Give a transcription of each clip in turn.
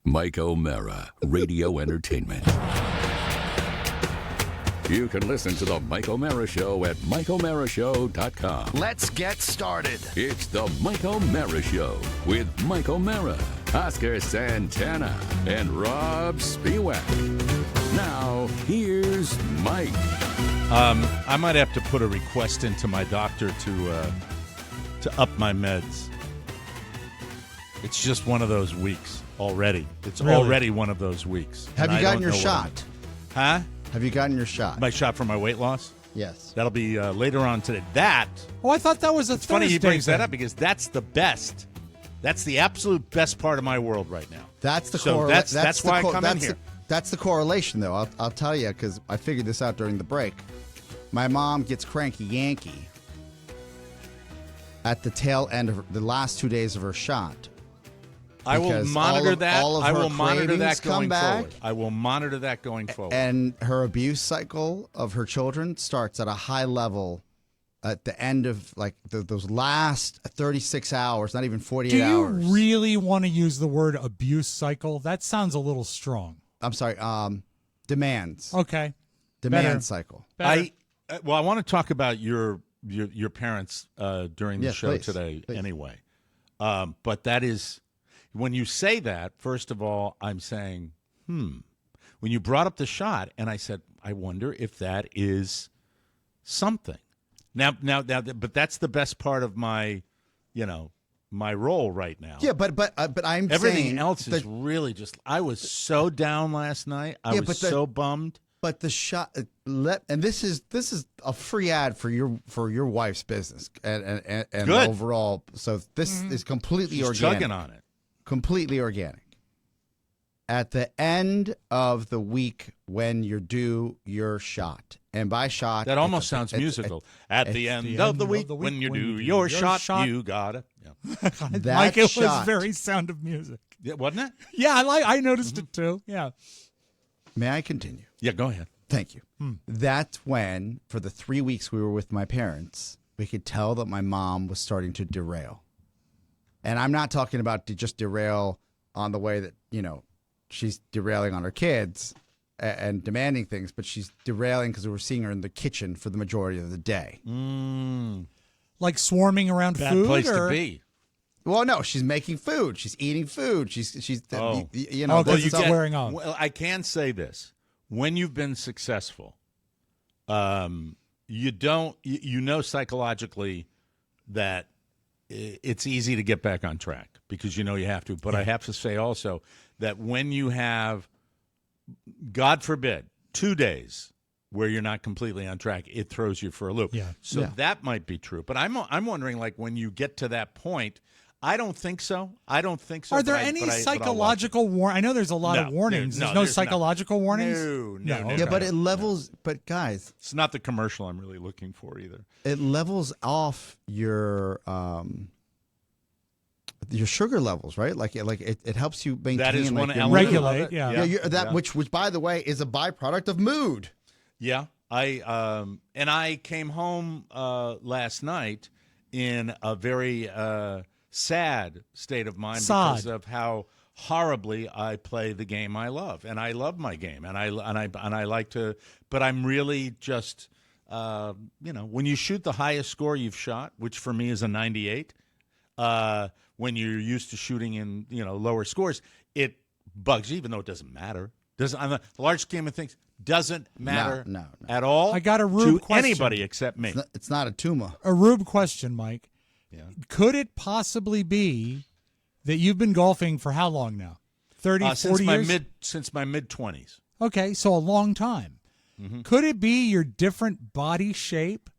Mike O'Mara, Radio Entertainment. You can listen to the Mike O'Mara Show at MikeO'MaraShow.com. Let's get started. It's the Mike O'Mara Show with Mike O'Mara, Oscar Santana, and Rob Spiewak. Now, here's Mike. I might have to put a request into my doctor to up my meds. It's just one of those weeks already. It's already one of those weeks. Have you gotten your shot? Huh? Have you gotten your shot? My shot for my weight loss? Yes. That'll be later on today. I thought that was a It's funny he brings that up because that's the best. That's the absolute best part of my world right now. That's the that's why I come in here. That's the correlation, though. I'll tell you, because I figured this out during the break. My mom gets cranky Yankee at the tail end of the last 2 days of her shot. I will monitor that. I will monitor that going forward. I will monitor that going forward. And her abuse cycle of her children starts at a high level at the end of like those last 36 hours, not even 48 hours. Do you really want to use the word abuse cycle? That sounds a little strong. I'm sorry. Demands. Okay. Demand cycle. I want to talk about your parents during the show today anyway. But that is. When you say that, first of all, I'm saying, when you brought up the shot, and I said, I wonder if that is something. Now, but that's the best part of my, my role right now. Yeah, but I'm everything saying else is really just. I was so down last night. I was so bummed. But the shot, and this is a free ad for your wife's business and Good. Overall. So this is completely She's organic. chugging on it. Completely organic. At the end of the week when you do your shot, and by shot... That almost sounds musical. At the end of the week when you do your shot, you got it. Yeah. Mike, it was very Sound of Music. Yeah, wasn't it? Yeah, I noticed it too. Yeah. May I continue? Yeah, go ahead. Thank you. That's when, for the 3 weeks we were with my parents, we could tell that my mom was starting to derail. And I'm not talking about to just derail on the way that, she's derailing on her kids and demanding things, but she's derailing because we were seeing her in the kitchen for the majority of the day. Like swarming around Bad food? place to be. Well, no, she's making food. She's eating food. She's it's wearing off. Well, I can say this. When you've been successful, you know psychologically that it's easy to get back on track because you have to. But I have to say also that when you have, God forbid, 2 days where you're not completely on track, it throws you for a loop. Yeah. So that might be true. But I'm wondering, like, when you get to that point, I don't think so. Are there any psychological warnings? I know there's a lot of warnings. There's no psychological warnings? No. Yeah, but it levels. But guys, it's not the commercial I'm really looking for either. It levels off your sugar levels, right? Like it helps you maintain. That is one element. Regulate. Yeah. Which by the way is a byproduct of mood. Yeah. I came home last night in a very sad state of mind because of how horribly I play the game I love, and I love my game, and I like to. But I'm really just, when you shoot the highest score you've shot, which for me is a 98, when you're used to shooting in lower scores, it bugs you, even though it doesn't matter. On the large scheme of things, doesn't matter no. at all. I got a Rube to question. Anybody except me. It's not a tumor. A Rube question, Mike. Yeah. Could it possibly be that you've been golfing for how long now? 30, 40 years? Since my mid-20s. Okay, so a long time. Mm-hmm. Could it be your different body shape?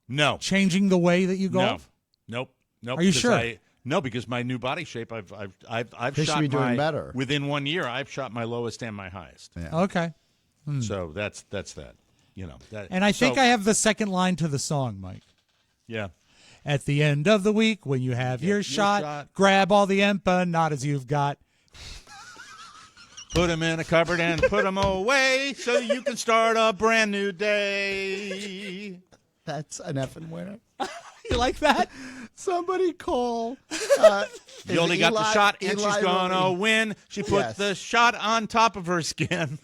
No. Changing the way that you golf? Nope. Are you sure? No, because my new body shape, I've shot be doing better. Within 1 year, I've shot my lowest and my highest. Yeah. Okay. So that's that. And I think I have the second line to the song, Mike. Yeah. At the end of the week, when you have your shot, grab all the empanadas you've got. Put them in a cupboard and put them away so you can start a brand new day. That's an effing winner. You like that? Somebody call. You only got the shot, and she's going to win. She put Yes. the shot on top of her skin.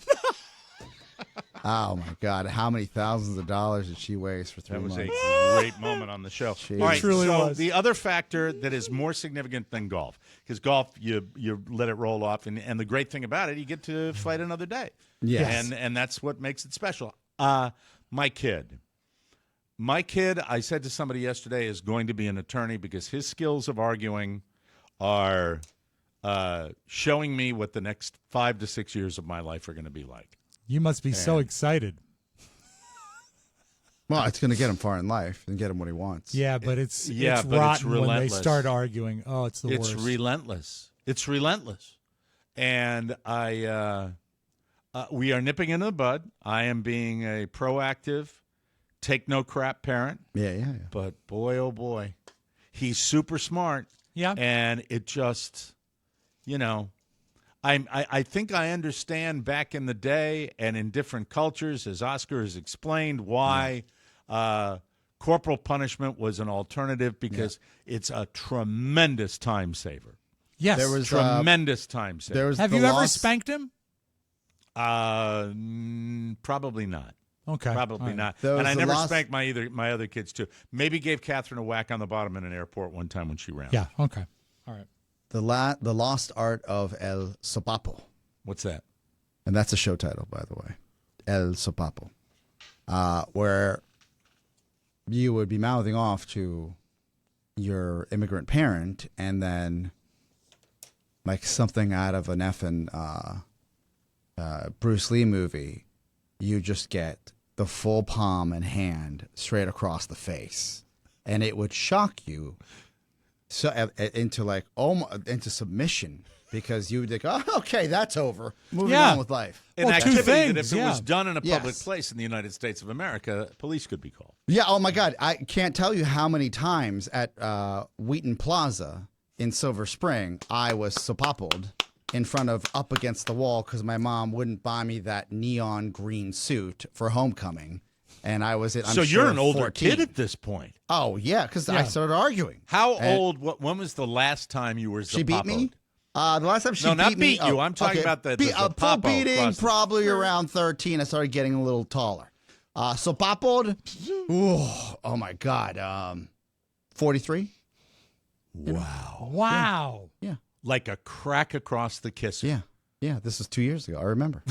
Oh, my God. How many thousands of dollars did she waste for 3 That was months? a great moment on the show. Jeez. All right, It truly so was. the other factor that is more significant than golf, because golf, you let it roll off, and the great thing about it, you get to fight another day. Yes. And that's what makes it special. My kid, I said to somebody yesterday, is going to be an attorney because his skills of arguing are showing me what the next 5 to 6 years of my life are going to be like. You must be so excited. Well, it's going to get him far in life and get him what he wants. Yeah, but it's but it's it's rotten when they relentless. start arguing. Oh, it's the It's worst. relentless. It's relentless. And we are nipping into the bud. I am being a proactive, take no crap parent. Yeah. But boy, oh boy, he's super smart. Yeah. And it just, I think I understand back in the day and in different cultures, as Oscar has explained, why corporal punishment was an alternative because it's a tremendous time saver. Yes. There was Tremendous time saver. there was Have the you ever loss- spanked him? Probably not. Okay. Probably All right. not. There And was I the never loss- spanked my other kids too. Maybe gave Catherine a whack on the bottom in an airport one time when she ran. Yeah. Okay. All right. The Lost Art of El Sopapo. What's that? And that's a show title, by the way. El Sopapo. Where you would be mouthing off to your immigrant parent and then like something out of an effing Bruce Lee movie, you just get the full palm and hand straight across the face. And it would shock you into submission because you would think, oh, okay, that's over. Moving Yeah. on with life. An Well, two activity that things, if it yeah. was done in a public Yes. place in the United States of America, police could be called. Yeah, oh my God. I can't tell you how many times at Wheaton Plaza in Silver Spring I was sopapoed in front of up against the wall because my mom wouldn't buy me that neon green suit for homecoming. And I was So you're an older 14. kid at this point. Oh, yeah, because I Yeah. started arguing. How And old? When was the last time you were She beat me? Zapapoed? The last time she No, beat not me. beat you. I'm talking about the full Zapapo beating, across the- probably around 13. I started getting a little taller. Sopapoed? Ooh, oh, my God. 43? Wow. Wow. Yeah. Like a crack across the kisser. Yeah. Yeah, this was 2 years ago. I remember.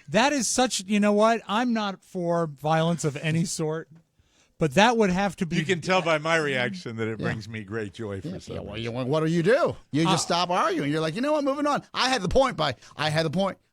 That is such, you know what? I'm not for violence of any sort, but that would have to be. You can tell by my reaction that it brings me great joy for some Yeah, well, reason. what do? You just stop arguing. You're like, you know what? Moving on. I had the point.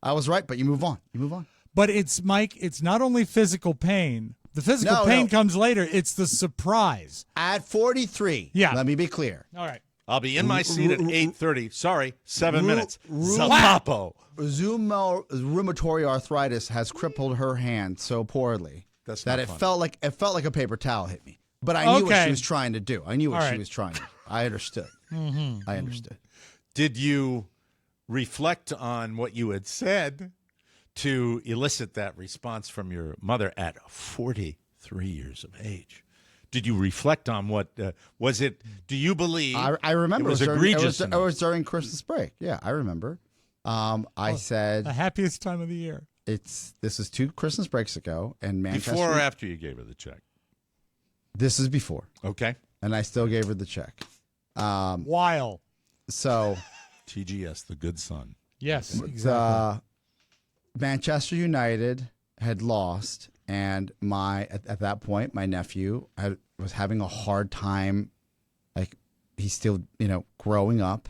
I was right, but you move on. You move on. But it's, Mike, it's not only physical pain. The physical pain comes later. It's the surprise. At 43. Yeah. Let me be clear. All right. I'll be in my seat at 8:30. Sorry, 7 minutes. Sopapo. Rheumatoid arthritis has crippled her hand so poorly That's that not it funny. felt like a paper towel hit me. But I knew what Okay. she was trying to do. I knew what All she right. was trying to do. I understood. I understood. Did you reflect on what you had said to elicit that response from your mother at 43 years of age? Did you reflect on what was it? Do you believe? I remember it was during- egregious. It was during Christmas break. Yeah, I remember. I said The happiest time of the year. this is 2 Christmas breaks ago, and Manchester. before or after you gave her the check? This is before, Okay. and I still gave her the check. While. So TGS, the good son. Yes, exactly. Manchester United had lost, and at that point, my nephew was having a hard time. Like he's still, growing up.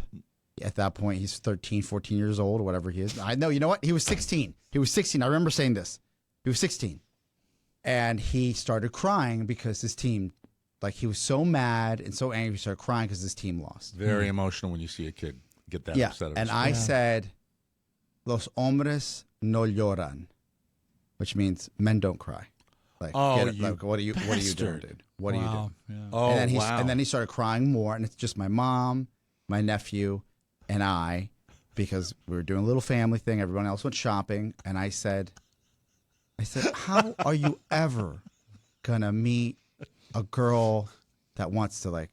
At that point, he's 13, 14 years old, or whatever he is. I know. You know what? He was 16. He was 16. I remember saying this. He was 16, and he started crying because his team. Like he was so mad and so angry, he started crying because his team lost. Very emotional when you see a kid get that Yeah, upset. and I said, "Los hombres no lloran," which means men don't cry. Like, Oh, get it? you Like, what are you doing, bastard. dude? What are you doing? Yeah. Oh, And then he started crying more, and it's just my mom, my nephew, and I, because we were doing a little family thing. Everyone else went shopping, and I said, "How are you ever gonna meet a girl that wants to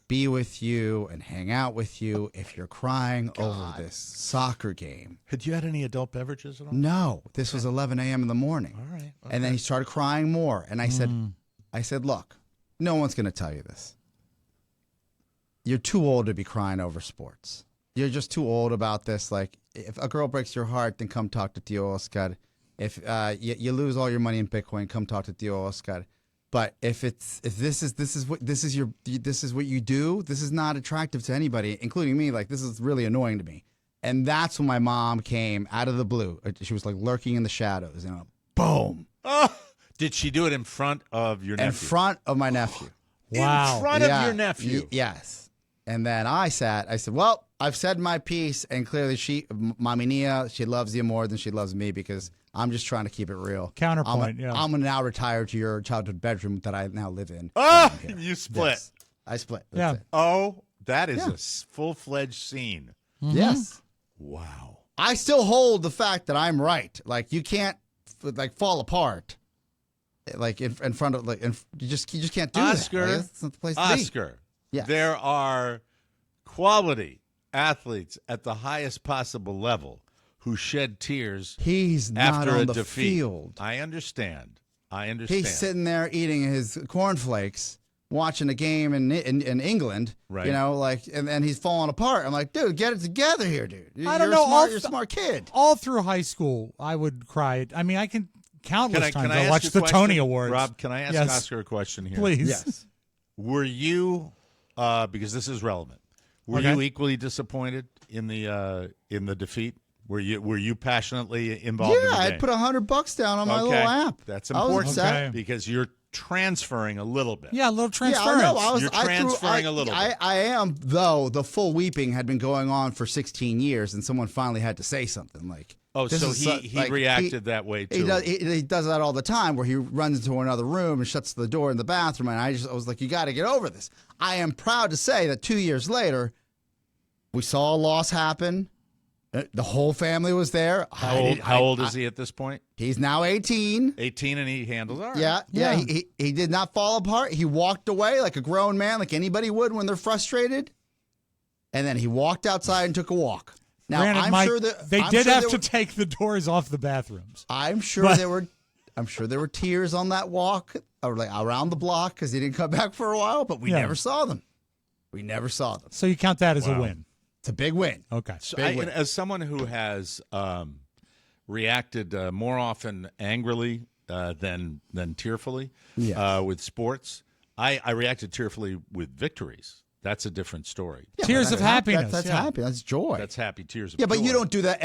be with you and hang out with you if you're crying over this soccer game. Had you had any adult beverages at all? No, this was 11 a.m. in the morning. All right. Okay. And then he started crying more. And I said, look, no one's going to tell you this. You're too old to be crying over sports. You're just too old about this. Like, if a girl breaks your heart, then come talk to Tio Oscar. If you lose all your money in Bitcoin, come talk to Tio Oscar. But if this is what you do, this is not attractive to anybody, including me. Like, this is really annoying to me. And that's when my mom came out of the blue. She was like lurking in the shadows, boom. Oh, did she do it in front of your nephew? In front of my nephew. Wow. In front of your nephew. Yes. And then I said, well, I've said my piece, and clearly Mami Nia, she loves you more than she loves me because I'm just trying to keep it real. Counterpoint, I'm going to now retire to your childhood bedroom that I now live in. Oh, you split. Yes. I split. That's it. Oh, that is a full-fledged scene. Mm-hmm. Yes. Wow. I still hold the fact that I'm right. Like, you can't fall apart. Like in front of you just can't do Oscar, that. That's not the place to be. Oscar. Yes. There are quality athletes at the highest possible level who shed tears He's not after on a the defeat. field. I understand. He's sitting there eating his cornflakes, watching a game in England. Right. And he's falling apart. I'm like, dude, get it together here, dude. I don't know. You're a smart kid. All through high school, I would cry. I mean, I can countless times. I watched the Tony Awards. Rob, can I ask Oscar a question here? Please. Yes. Were you, because this is relevant, were you equally disappointed in the defeat? Were you passionately involved in the game? Yeah, I'd put $100 down on my little app. That's I was important upset. because you're transferring a little bit. Yeah, a little transference. Yeah, I know. You're transferring a little bit. I am, though. The full weeping had been going on for 16 years, and someone finally had to say something like, oh, this so is he reacted that way too. He does that all the time, where he runs into another room and shuts the door in the bathroom, and I was like, you got to get over this. I am proud to say that 2 years later, we saw a loss happen. The whole family was there. How old is he at this point? He's now 18. 18, and he handles all right. Yeah. He did not fall apart. He walked away like a grown man, like anybody would when they're frustrated. And then he walked outside and took a walk. Now, Granted, I'm Mike, sure that they did have to take the doors off the bathrooms. I'm sure there were tears on that walk, or like around the block, because he didn't come back for a while. But we never saw them. We never saw them. So you count that as a win. It's a big win. Okay. So as someone who has reacted more often angrily than tearfully with sports, I reacted tearfully with victories. That's a different story. Yeah, tears of happiness. That's happy. That's joy. That's happy tears of Yeah, but joy. you don't do that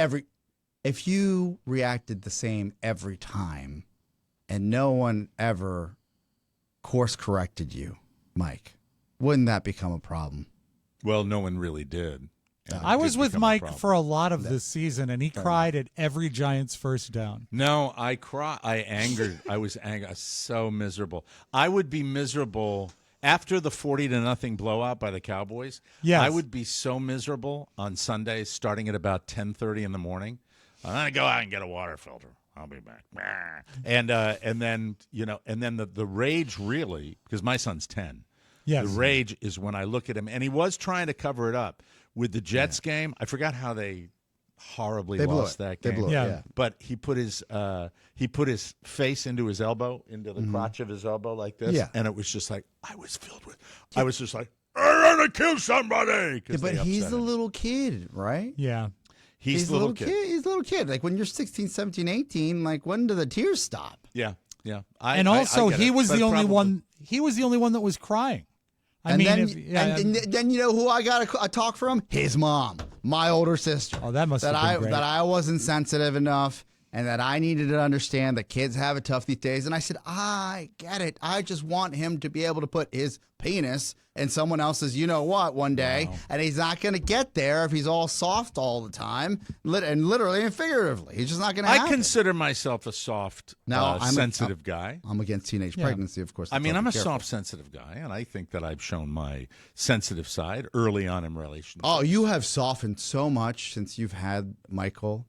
if you reacted the same every time and no one ever course corrected you, Mike, wouldn't that become a problem? Well, no one really did. I was with Mike for a lot of this season, and he cried at every Giants first down. No, I cried. I was angry. I was so miserable. I would be miserable after the 40-0 blowout by the Cowboys. Yes. I would be so miserable on Sundays, starting at about 10:30 in the morning. I'm gonna go out and get a water filter. I'll be back. And then the rage really, because my son's 10. Yes. The rage is when I look at him, and he was trying to cover it up. With the Jets game, I forgot how they horribly lost that game. They blew it, yeah. But he put his face into his elbow, into the crotch of his elbow like this, and it was just like I was just like, I'm gonna kill somebody. Yeah, but he's a little kid, right? Yeah. He's a little kid. He's a little kid. Like when you're 16, 17, 18, like when do the tears stop? Yeah. And also, he was the only one. He was the only one that was crying. And then you know who I got a talk from? His mom, my older sister. Oh, that must have been great. That I wasn't sensitive enough, and that I needed to understand that kids have it tough these days. And I said, I get it. I just want him to be able to put his penis in someone else's you-know-what one day, and he's not going to get there if he's all soft all the time, and literally and figuratively. He's just not going to happen. I consider myself a soft, sensitive guy. I'm against teenage pregnancy, of course. I mean, I'm a soft, sensitive guy, and I think that I've shown my sensitive side early on in relationships. Oh, you have softened so much since you've had Michael.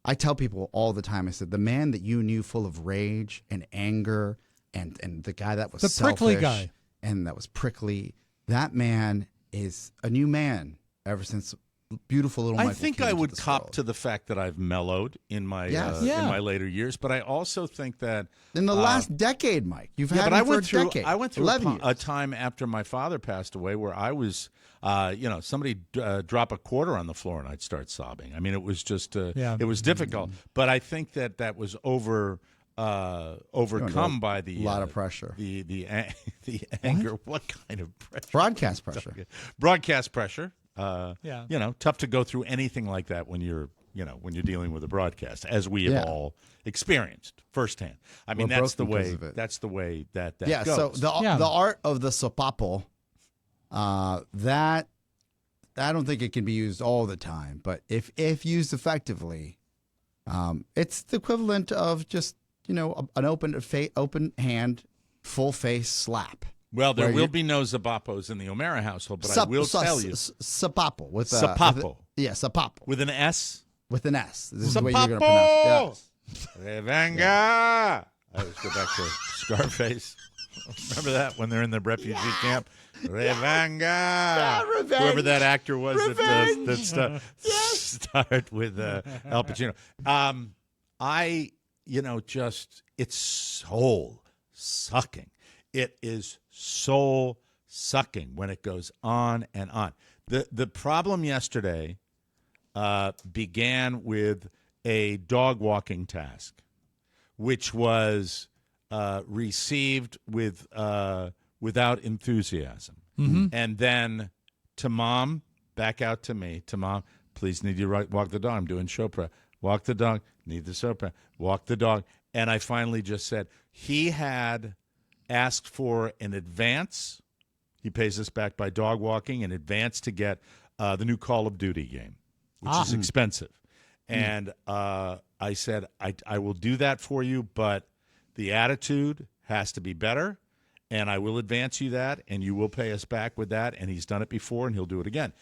I tell people all the time, I said, the man that you knew full of rage and anger and the guy that was the prickly selfish, guy. and that was prickly. That man is a new man ever since beautiful little Michael I think came I into would this cop world. to the fact that I've mellowed in my Yes. in Yeah. my later years, but I also think that In the last decade, Mike, you've had but him I for went a through decade. I went through 11 a years. time after my father passed away where I was somebody drop a quarter on the floor and I'd start sobbing. I mean, it was just it was difficult, but I think that was overcome by the lot of pressure. the anger. What kind of pressure? Broadcast pressure. Broadcast pressure. Yeah. Tough to go through anything like that when you're dealing with a broadcast, as we have all experienced firsthand. I mean, We're that's the broken way. because of it. That's the way that Yeah. goes. So the art of the Sopapo, that I don't think it can be used all the time, but if used effectively, it's the equivalent of just an open hand, full face slap. Well, there where will you- be no Zabapos in the O'Mara household, but I will tell you, Sopapo with Sopapo. Sopapo with an S. with an S. This is the way you're going to pronounce it. Yes. Revanga. Let's go back to Scarface. Remember that when they're in the refugee camp? Revanga. Whoever that actor was that started with Al Pacino. It's soul sucking. It is soul sucking when it goes on and on. The problem yesterday began with a dog walking task, which was received without enthusiasm. Mm-hmm. And then to Mom, back out to me, to Mom, please need you to walk the dog. I'm doing show prep. Walk the dog, need the show prep. Walk the dog. And I finally just said, he had asked for an advance. He pays us back by dog walking, an advance to get the new Call of Duty game, which is expensive. And I said, I will do that for you, but the attitude has to be better, and I will advance you that, and you will pay us back with that. And he's done it before, and he'll do it again.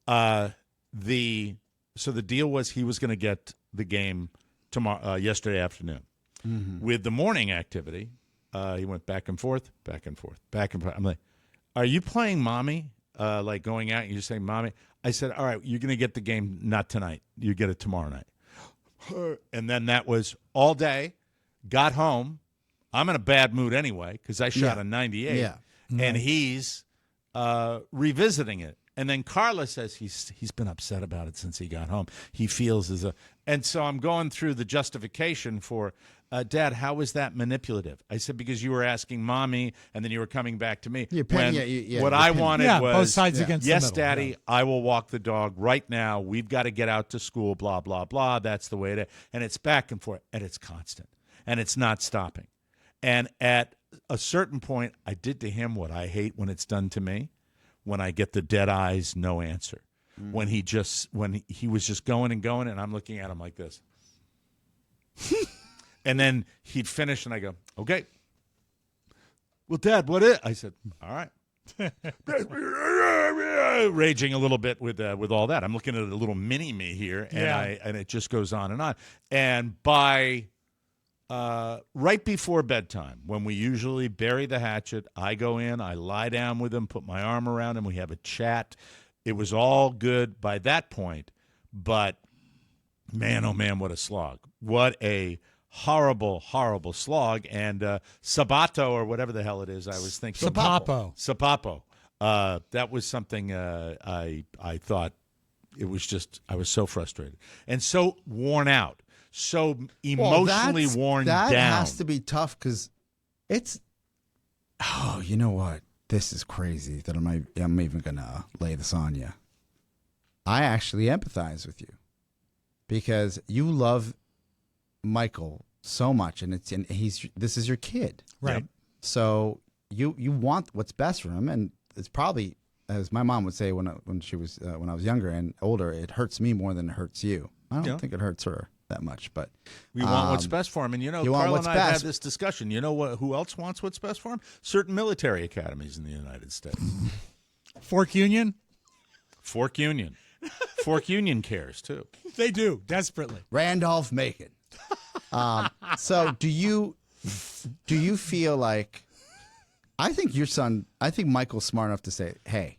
So the deal was he was going to get the game yesterday afternoon. Mm-hmm. With the morning activity, he went back and forth, back and forth, back and forth. I'm like, are you playing mommy? Like going out and you're saying mommy? I said, all right, you're going to get the game not tonight. You get it tomorrow night. And then that was all day. Got home. I'm in a bad mood anyway because I shot a 98. Yeah. And he's revisiting it. And then Carla says he's been upset about it since he got home. He feels and so I'm going through the justification for, Dad, how was that manipulative? I said, because you were asking Mommy, and then you were coming back to me. What I wanted was, both sides against the yes, middle. Daddy, Yeah. I will walk the dog right now. We've got to get out to school, blah, blah, blah. That's the way it is. And it's back and forth, and it's constant, and it's not stopping. And at a certain point, I did to him what I hate when it's done to me, when I get the dead eyes, no answer. When he was just going and going, and I'm looking at him like this. And then he'd finish, and I go, okay. Well, Dad, what is? I said, all right. Raging a little bit with all that. I'm looking at a little mini me here, and and it just goes on and on. And by right before bedtime, when we usually bury the hatchet, I go in, I lie down with him, put my arm around him, we have a chat. It was all good by that point, but man, oh man, what a slog. What a horrible, horrible slog. And Sabato, or whatever the hell it is, I was thinking. Sopapo. That was something I thought it was just, I was so frustrated and so worn out, so emotionally worn down. That has to be tough because it's, you know what? This is crazy that I'm even going to lay this on you. I actually empathize with you because you love Michael so much, and this is your kid, right? Yep. So you want what's best for him, and it's probably, as my mom would say when I was younger and older, it hurts me more than it hurts you. I don't think it hurts her that much, but we want what's best for him. And Carl and I have had this discussion. You know who else wants what's best for him? Certain military academies in the United States. Fork Union cares too. They do desperately. Randolph Macon. So do you feel like I think Michael's smart enough to say, hey,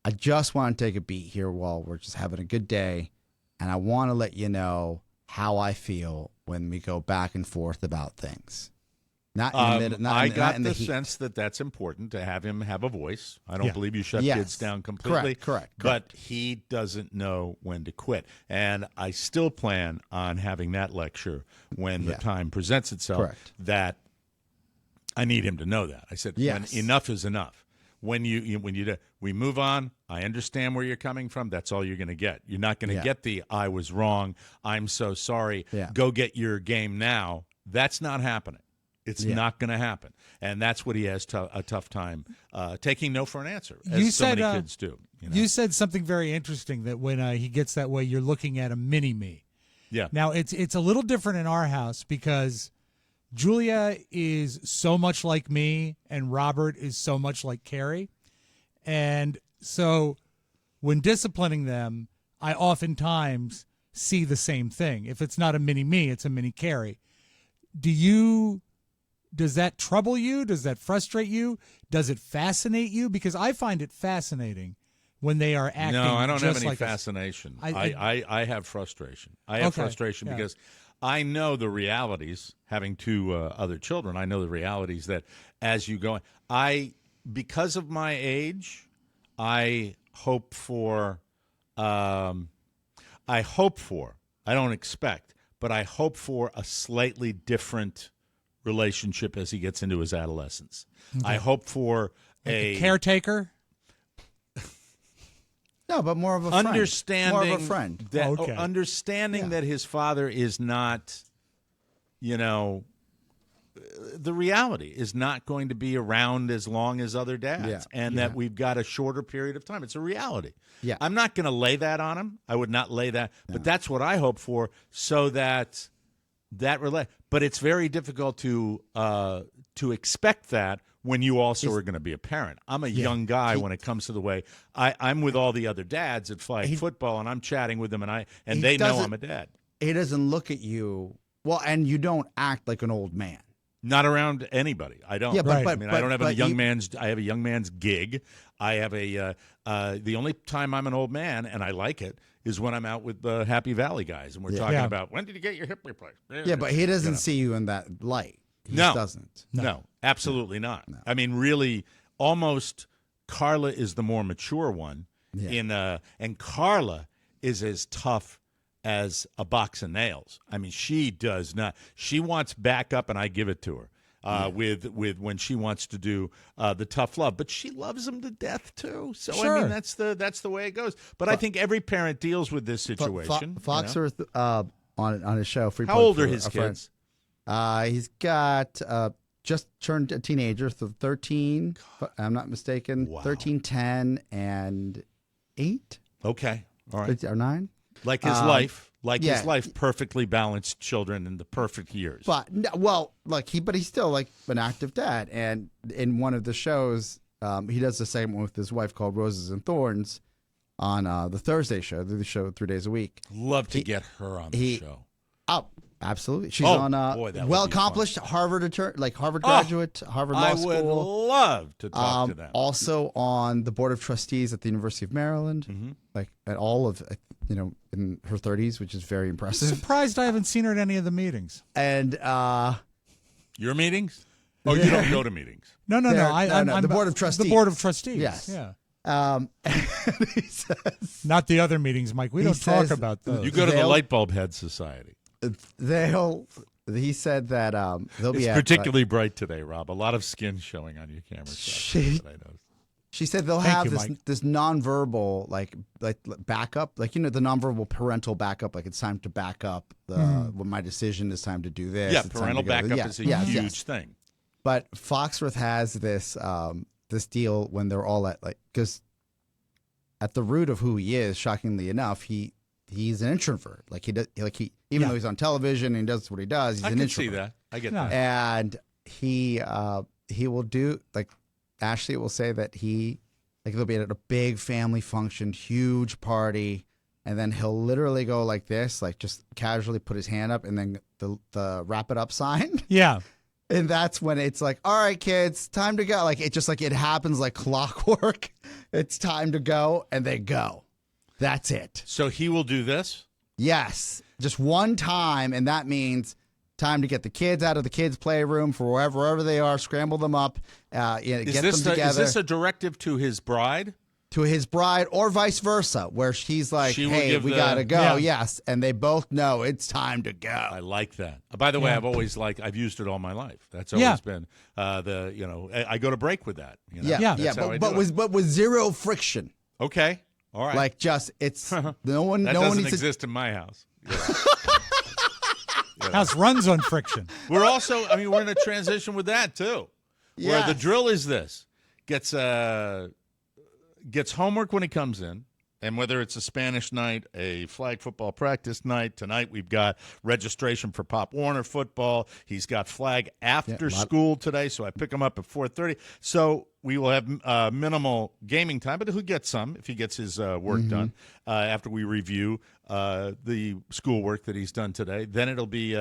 I just want to take a beat here while we're just having a good day, and I want to let you know how I feel when we go back and forth about things. I got the sense that that's important to have him have a voice. I don't believe you shut kids down completely. Correct. But he doesn't know when to quit. And I still plan on having that lecture when the time presents itself. Correct. That I need him to know that. I said, when enough is enough. When we move on, I understand where you're coming from. That's all you're going to get. You're not going to get the I was wrong, I'm so sorry, go get your game now. That's not happening. It's not going to happen. And that's what he has a tough time taking no for an answer, as so many kids do. You said something very interesting, that when he gets that way, you're looking at a mini-me. Yeah. Now, it's a little different in our house because Julia is so much like me and Robert is so much like Carrie. And so when disciplining them, I oftentimes see the same thing. If it's not a mini-me, it's a mini-Carrie. Does that trouble you? Does that frustrate you? Does it fascinate you? Because I find it fascinating when they are acting. No, I don't have any like fascination. I have frustration. I have frustration because I know the realities, having two other children, I know the realities that as you go, because of my age, I hope for, I don't expect, but I hope for a slightly different relationship as he gets into his adolescence. Okay. I hope for a caretaker. No, but more of a understanding, friend. More of a friend. That, understanding that his father is not, the reality is not going to be around as long as other dads, and that we've got a shorter period of time. It's a reality. Yeah. I'm not going to lay that on him. I would not lay that, but that's what I hope for, so that but it's very difficult to expect that when you also are going to be a parent. I'm a young guy when it comes to the way I'm with all the other dads at flag football, and I'm chatting with them, and they know I'm a dad. He doesn't look at you and you don't act like an old man. Not around anybody. I don't. Yeah, but I don't have a young man's. I have a young man's gig. I have the only time I'm an old man, and I like it, is when I'm out with the Happy Valley guys, and we're talking about, when did you get your hip replaced? Yeah, but he doesn't see you in that light. He doesn't. No, absolutely not. No. I mean, really, almost Carla is the more mature one. Yeah. And Carla is as tough as a box of nails. I mean, she does not. She wants backup, and I give it to her. With when she wants to do the tough love, but she loves him to death too. So I mean, that's the way it goes. But I think every parent deals with this situation. Foxworth on his show. How old are his kids? He's got just turned a teenager, so 13. If I'm not mistaken. Wow. 13, 10, and 8. Okay, all right, or 9. Like his life. His life, perfectly balanced children in the perfect years. But he's still like an active dad. And in one of the shows, he does a segment with his wife called Roses and Thorns on the Thursday show. They do the show 3 days a week. Love to get her on the show. Oh, absolutely. She's on well-accomplished Harvard graduate, Harvard Law School. I would love to talk to them. Also on the board of trustees at the University of Maryland, at all of in her 30s, which is very impressive. Surprised I haven't seen her at any of the meetings. And your meetings? Oh, you don't go to meetings? No. I'm the board of trustees. The board of trustees. Yes. Yeah. He says, not the other meetings, Mike. We don't talk about those. You go to the Light Bulb Head Society. He said that they'll be particularly bright today, Rob. A lot of skin showing on your camera. I noticed. She said they'll have this nonverbal like backup, the nonverbal parental backup. Like, it's time to back up. When my decision is time to do this. Yeah, parental backup is a huge thing. But Foxworth has this this deal when they're all because at the root of who he is, shockingly enough, he's an introvert. Even though he's on television and he does what he does, he's an introvert. I can see that. I get that. And he will do Ashley will say that they'll be at a big family function, huge party, and then he'll literally go like this, just casually put his hand up, and then the wrap it up sign. Yeah. And that's when it's like, all right, kids, time to go. Like it happens like clockwork. It's time to go, and they go. That's it. So he will do this? Yes. Just one time, and that means time to get the kids out of the kids' playroom for wherever they are, scramble them up, get them together. Is this a directive to his bride? To his bride, or vice versa, where she's like, She will hey, give we the- got to go. Yeah. Yes. And they both know it's time to go. I like that. By the way, Yeah. I've used it all my life. That's always been I go to break with that. You know? Yeah. That's how I do it. But with zero friction. Okay. All right. Like just, it's no one that no one doesn't needs exist in my house. House runs on friction. We're also, we're in a transition with that too. Where the Yes. drill is this. Gets homework when he comes in, and whether it's a Spanish night, a flag football practice night, tonight we've got registration for Pop Warner football. He's got flag after school today, so I pick him up at 4:30. So we will have minimal gaming time, but he'll get some if he gets his work done after we review the schoolwork that he's done today. Then it'll be,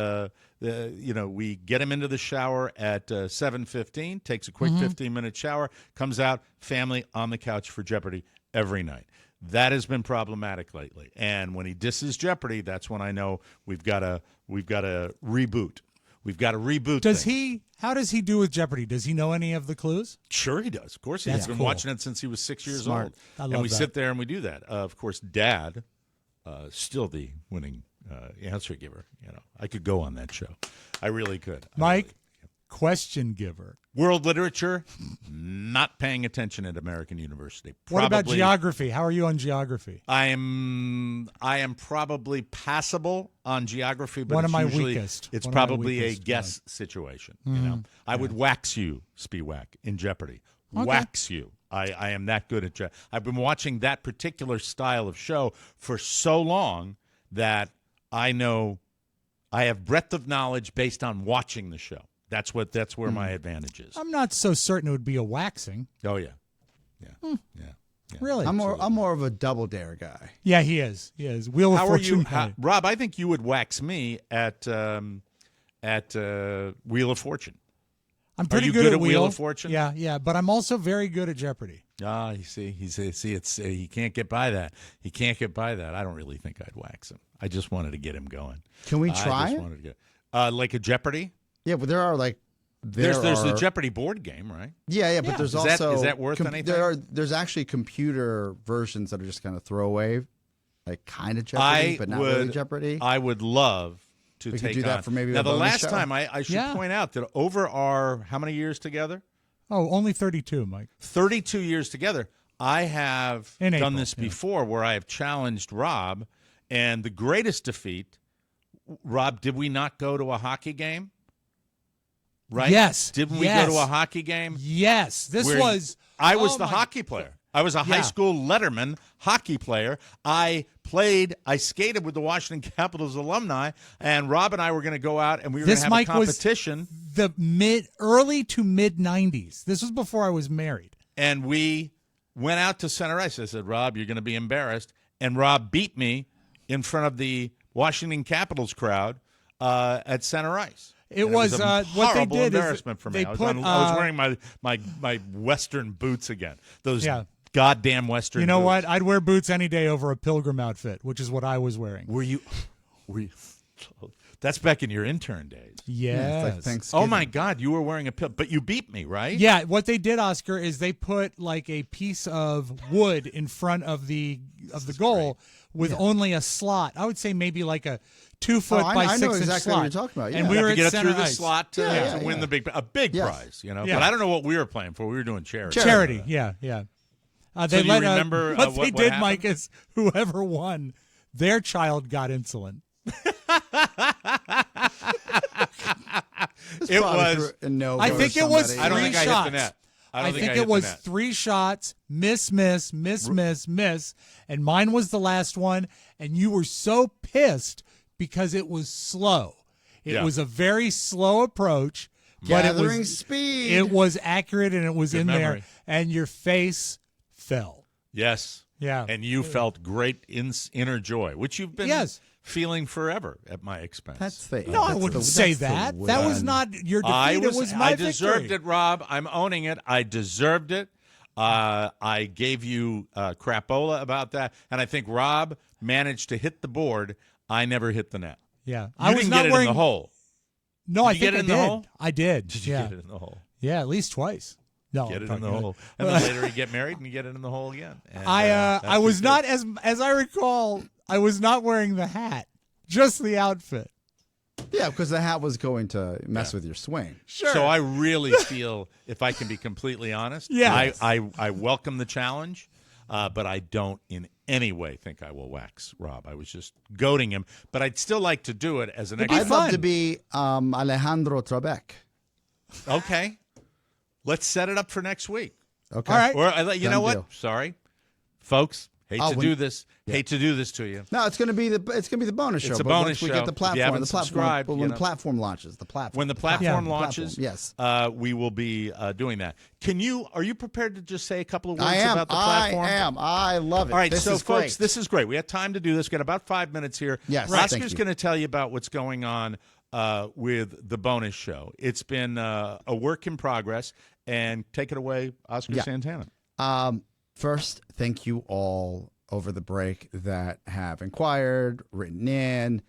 we get him into the shower at 7:15, takes a quick 15-minute shower, comes out, family on the couch for Jeopardy every night. That has been problematic lately. And when he disses Jeopardy, that's when I know we've got to reboot. We've got to reboot. How does he do with Jeopardy? Does he know any of the clues? Sure he does. Of course he That's has. Been cool. watching it since he was 6 years Smart. old. I And love we that. sit there and we do that. Of course, Dad, still the winning answer giver. I could go on that show. I really could. Mike, question giver. World literature, not paying attention at American University. What about Probably- geography? How are you on geography? I am probably passable on geography, but One of it's my usually, weakest. It's One of my probably a weakest, guess situation. I would wax you, Spiewak, in Jeopardy. Wax you. I am that good at Jeopardy. I've been watching that particular style of show for so long that I know I have breadth of knowledge based on watching the show. That's where my advantage is. I'm not so certain it would be a waxing. Oh yeah. Yeah. Really? I'm more of a double dare guy. Yeah, he is. He is. Wheel of How are Fortune. you, Rob? I think you would wax me at Wheel of Fortune. I'm pretty you good good at at Wheel of Fortune? Yeah, but I'm also very good at Jeopardy. You see, he can't get by that. He can't get by that. I don't really think I'd wax him. I just wanted to get him going. Can we I try just it? wanted to get like a Jeopardy. Yeah, but there are like There's the Jeopardy board game, right? Yeah, but there's Is that- also is that worth anything? There's actually computer versions that are just kind of throwaway, like kind of Jeopardy, but not really Jeopardy. I would love to We could take do that on. for maybe now a the bonus last show. time I should Yeah. point out that over our how many years together? Oh, only 32, Mike. 32 years together. I have In done April, this yeah. before where I have challenged Rob, and the greatest defeat. Rob, did we not go to a hockey game? Right? Yes. Didn't we Yes. go to a hockey game? Yes, this where was. I was oh the my- hockey player. I was a high Yeah. school letterman hockey player. I skated with the Washington Capitals alumni, and Rob and I were going to go out and we were going This, to have Mike, a competition. The early to mid 90s. This was before I was married. And we went out to center ice. I said, Rob, you're going to be embarrassed. And Rob beat me in front of the Washington Capitals crowd at center ice. It And was, a what they horrible did is embarrassment for me. they I was, put, I was wearing my Western boots again. Those Yeah. goddamn Western You know boots. what? I'd wear boots any day over a pilgrim outfit, which is what I was wearing. Were you? That's back in your intern days. Yes. It's like Thanksgiving. Oh my God, you were wearing a pill, but you beat me, right? Yeah, what they did, Oscar, is they put like a piece of wood in front of the goal with only a slot. I would say maybe like a 2 foot Oh, I by know 6 inch exactly slot. what you're talking about, yeah. And You we have were to at get it center through the ice. slot to Yeah, win yeah. the big Yes. prize, you know. Yeah. But I don't know what we were playing for. We were doing charity. Charity, yeah. So They you let, remember, what they what did, happened? Mike, is whoever won, their child got insulin. It was. I think it was I don't think I hit the shots. net. I I don't think I it hit was the net. 3 shots, miss, and mine was the last one. And you were so pissed because it was slow. It Yeah. was a very slow approach, but Gathering it was speed. It was accurate and it was Good in memory. there, and your face fell. Yes. Yeah. And you felt great inner joy, which you've been Yes. feeling forever at my expense. That's the No, I that's wouldn't the- say that's the that. win. That was not your defeat. It was my I deserved victory. it, Rob. I'm owning it. I deserved it. I gave you crapola about that, and I think Rob managed to hit the board. I never hit the net. Yeah, You I was didn't not get it wearing in the hole. No, Did I you think get it I in the did. hole? I did. Did you yeah. get it in the hole? Yeah, at least twice. No, Get I'm it in the talking hole, and then later you get married and you get it in the hole again. And, I was that's not as I recall. I was not wearing the hat, just the outfit. Yeah, because the hat was going to mess with your swing. Sure. So I really feel, if I can be completely honest, Yes. I welcome the challenge, but I don't in any way think I will wax Rob. I was just goading him, but I'd still like to do it as an It'd be extra. I'd love fun. to be Alejandro Trebek. Okay, let's set it up for next week. Okay. All right. Or you know Done what? deal. Sorry, folks. Hate Oh, to when- do this. Hate to do this to you. No, it's gonna be the bonus show. It's a but bonus once we show. get the If you platform, haven't the platform, subscribed, but you when know. the platform launches, the platform. When the platform Yeah. launches, yes. we will be doing that. Are you prepared to just say a couple of words I am. about the platform? I am. I love it. All right, this so is folks, great. this is great. We have time to do this. We've got about 5 minutes here. Yes, thank Oscar's you. going to tell you about what's going on with the bonus show. It's been a work in progress, and take it away, Oscar Yeah. Santana. First, thank you all over the break that have inquired, written in,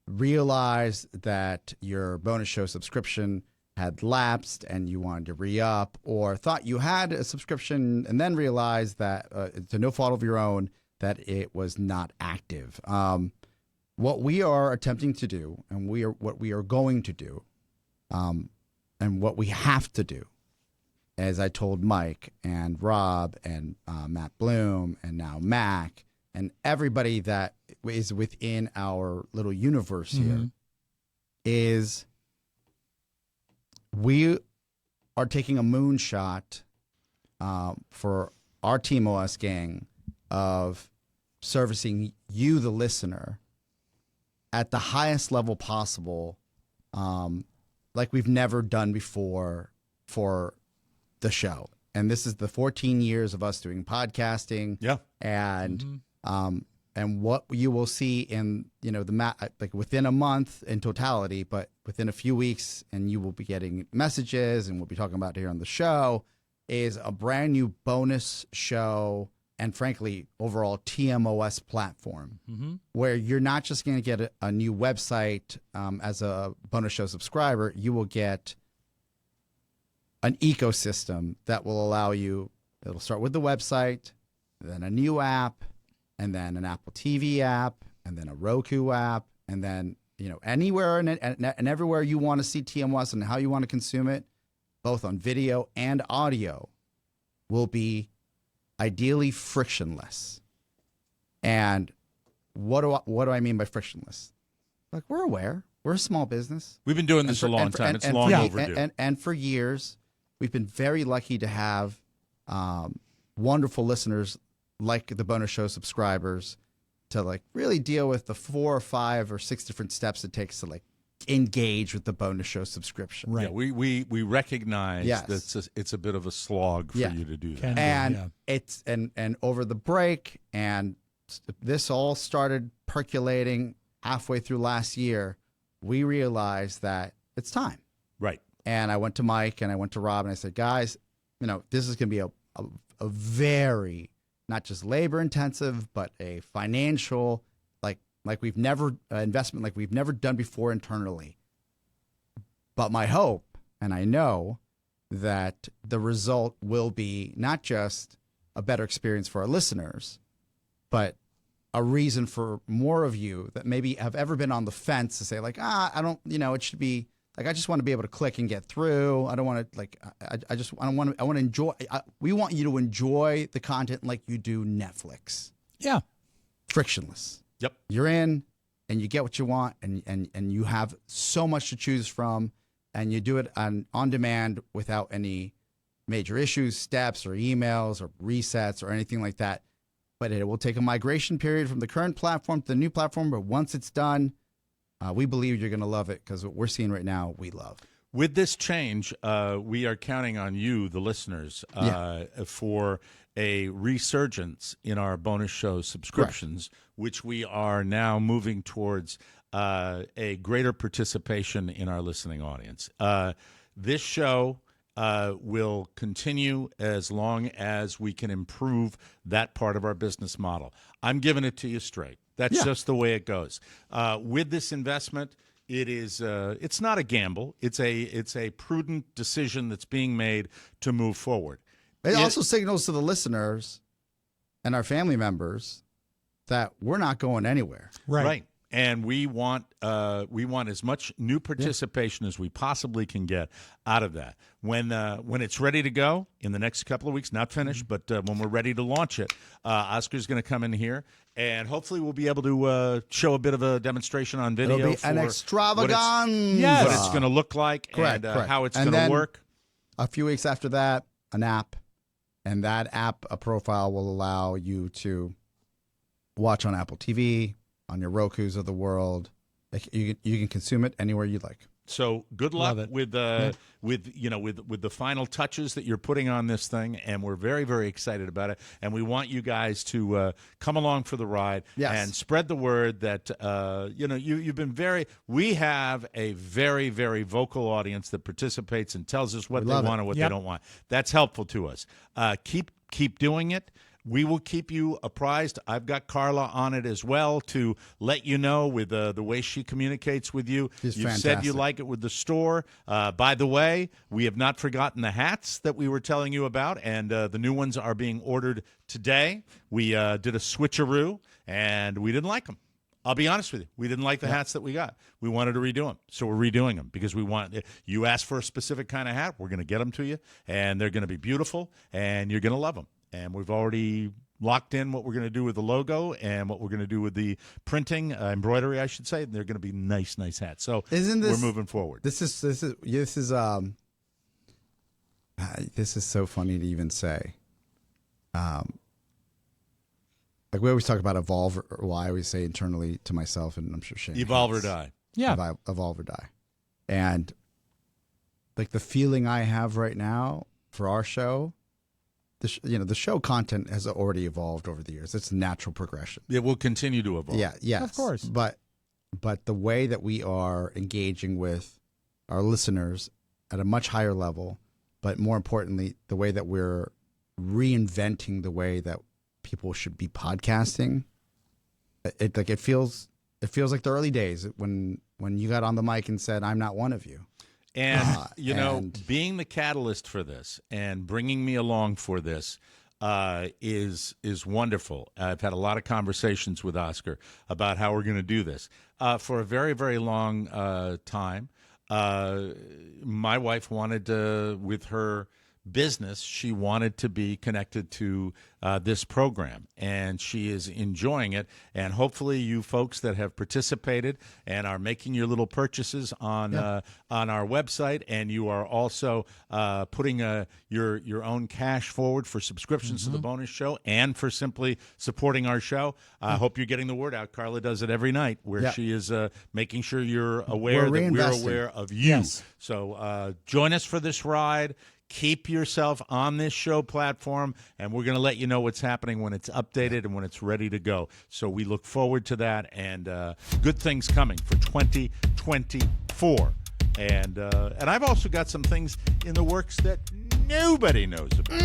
realized that your bonus show subscription had lapsed and you wanted to re-up, or thought you had a subscription and then realized that, to no fault of your own, that it was not active. What we are attempting to do, and what we are going to do, and what we have to do, as I told Mike and Rob and Matt Bloom and now Mac and everybody that is within our little universe here, is we are taking a moonshot for our Team OS gang of servicing you, the listener, at the highest level possible, like we've never done before for the show. And this is the 14 years of us doing podcasting. Yeah. And what you will see in, like within a month in totality, but within a few weeks, and you will be getting messages, and we'll be talking about it here on the show, is a brand new bonus show and frankly, overall TMOS platform, where you're not just going to get a new website as a bonus show subscriber. You will get an ecosystem that will allow you, it'll start with the website, then a new app, and then an Apple TV app, and then a Roku app, and then, anywhere and everywhere you want to see TMOS and how you want to consume it, both on video and audio, will be ideally frictionless. And what do I mean by frictionless? Like, we're aware. We're a small business. We've been doing this a long time. It's long overdue. And for years, we've been very lucky to have wonderful listeners like the bonus show subscribers to like really deal with the 4 or 5 or 6 different steps it takes to like engage with the bonus show subscription. Right. Yeah, we recognize Yes. that it's a bit of a slog for you to do that. Can- And Yeah. it's and over the break, and this all started percolating halfway through last year, we realized that it's time. Right. And I went to Mike and I went to Rob and I said, guys, this is going to be a very, not just labor intensive, but a financial, like we've never, investment like we've never done before internally. But my hope, and I know that the result will be not just a better experience for our listeners, but a reason for more of you that maybe have ever been on the fence to say like, I don't, it should be like, I just want to be able to click and get through. I don't want to like, I want to enjoy. We want you to enjoy the content like you do Netflix. Yeah. Frictionless. Yep. You're in and you get what you want and you have so much to choose from and you do it on demand without any major issues, steps or emails or resets or anything like that. But it will take a migration period from the current platform to the new platform. But once it's done, we believe you're going to love it because what we're seeing right now, we love. With this change, we are counting on you, the listeners, for a resurgence in our bonus show subscriptions, which we are now moving towards a greater participation in our listening audience. This show will continue as long as we can improve that part of our business model. I'm giving it to you straight. That's just the way it goes. With this investment, it's not a gamble. It's a prudent decision that's being made to move forward. It also signals to the listeners and our family members that we're not going anywhere. Right. And we want as much new participation as we possibly can get out of that. When it's ready to go in the next couple of weeks, not finished, but when we're ready to launch it, Oscar's going to come in here, and hopefully we'll be able to show a bit of a demonstration on video. It'll be for an extravaganza. what it's going to look like Correct. how it's And going to then work. A few weeks after that, an app, and that app, a profile will allow you to watch on Apple TV, on your Rokus of the world. You can consume it anywhere you'd like. So good luck with the final touches that you're putting on this thing, and we're very, very excited about it. And we want you guys to come along for the ride and spread the word that you've been very. We have a very, very vocal audience that participates and tells us what they want and what they don't want. That's helpful to us. Keep doing it. We will keep you apprised. I've got Carla on it as well to let you know with the way she communicates with you. She's You've fantastic. said you like it with the store. By the way, we have not forgotten the hats that we were telling you about, and the new ones are being ordered today. We did a switcheroo, and we didn't like them. I'll be honest with you. We didn't like the hats that we got. We wanted to redo them, so we're redoing them because we want. You asked for a specific kind of hat, we're going to get them to you, and they're going to be beautiful, and you're going to love them. And we've already locked in what we're going to do with the logo and what we're going to do with the printing, embroidery, I should say. They're going to be nice hats. So we're moving forward. This is so funny to even say. Like we always talk about evolve, or I always say internally to myself, and I'm sure Shane. Evolve or die. Yeah. Evolve or die. And like the feeling I have right now for our show. The show content has already evolved over the years. It's a natural progression. It will continue to evolve. Yes. Of course. But the way that we are engaging with our listeners at a much higher level, but more importantly, the way that we're reinventing the way that people should be podcasting, it feels like the early days when you got on the mic and said, "I'm not one of you." And, being the catalyst for this and bringing me along for this is wonderful. I've had a lot of conversations with Oscar about how we're going to do this. For a very, very long time, my wife wanted to, with her business, she wanted to be connected to this program, and she is enjoying it. And hopefully you folks that have participated and are making your little purchases on our website, and you are also putting your own cash forward for subscriptions to the bonus show and for simply supporting our show. I hope you're getting the word out. Carla does it every night where she is making sure you're aware that we're aware of you. Yes. So join us for this ride. Keep yourself on this show platform, and we're going to let you know what's happening when it's updated and when it's ready to go. So we look forward to that, and good things coming for 2024. And I've also got some things in the works that nobody knows about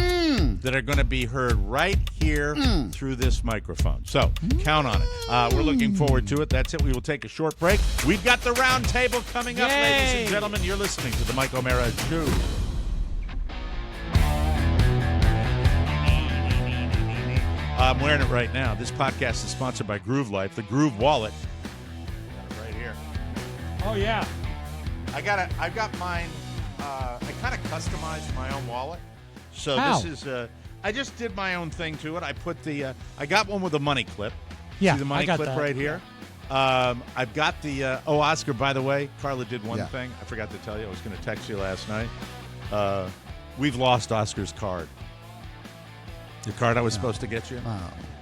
that are going to be heard right here through this microphone. So count on it. We're looking forward to it. That's it. We will take a short break. We've got the round table coming up, ladies and gentlemen. You're listening to the Mike O'Mara Show. I'm wearing it right now. This podcast is sponsored by Groove Life, the Groove Wallet. Got it right here. Oh, yeah. I've got mine. I kind of customized my own wallet. So How? This is. I just did my own thing to it. I put the. I got one with a money clip. Yeah, See the money I got clip that. right here. I've got the. Oscar, by the way, Carla did one thing. I forgot to tell you. I was going to text you last night. We've lost Oscar's card. The card I was supposed to get you.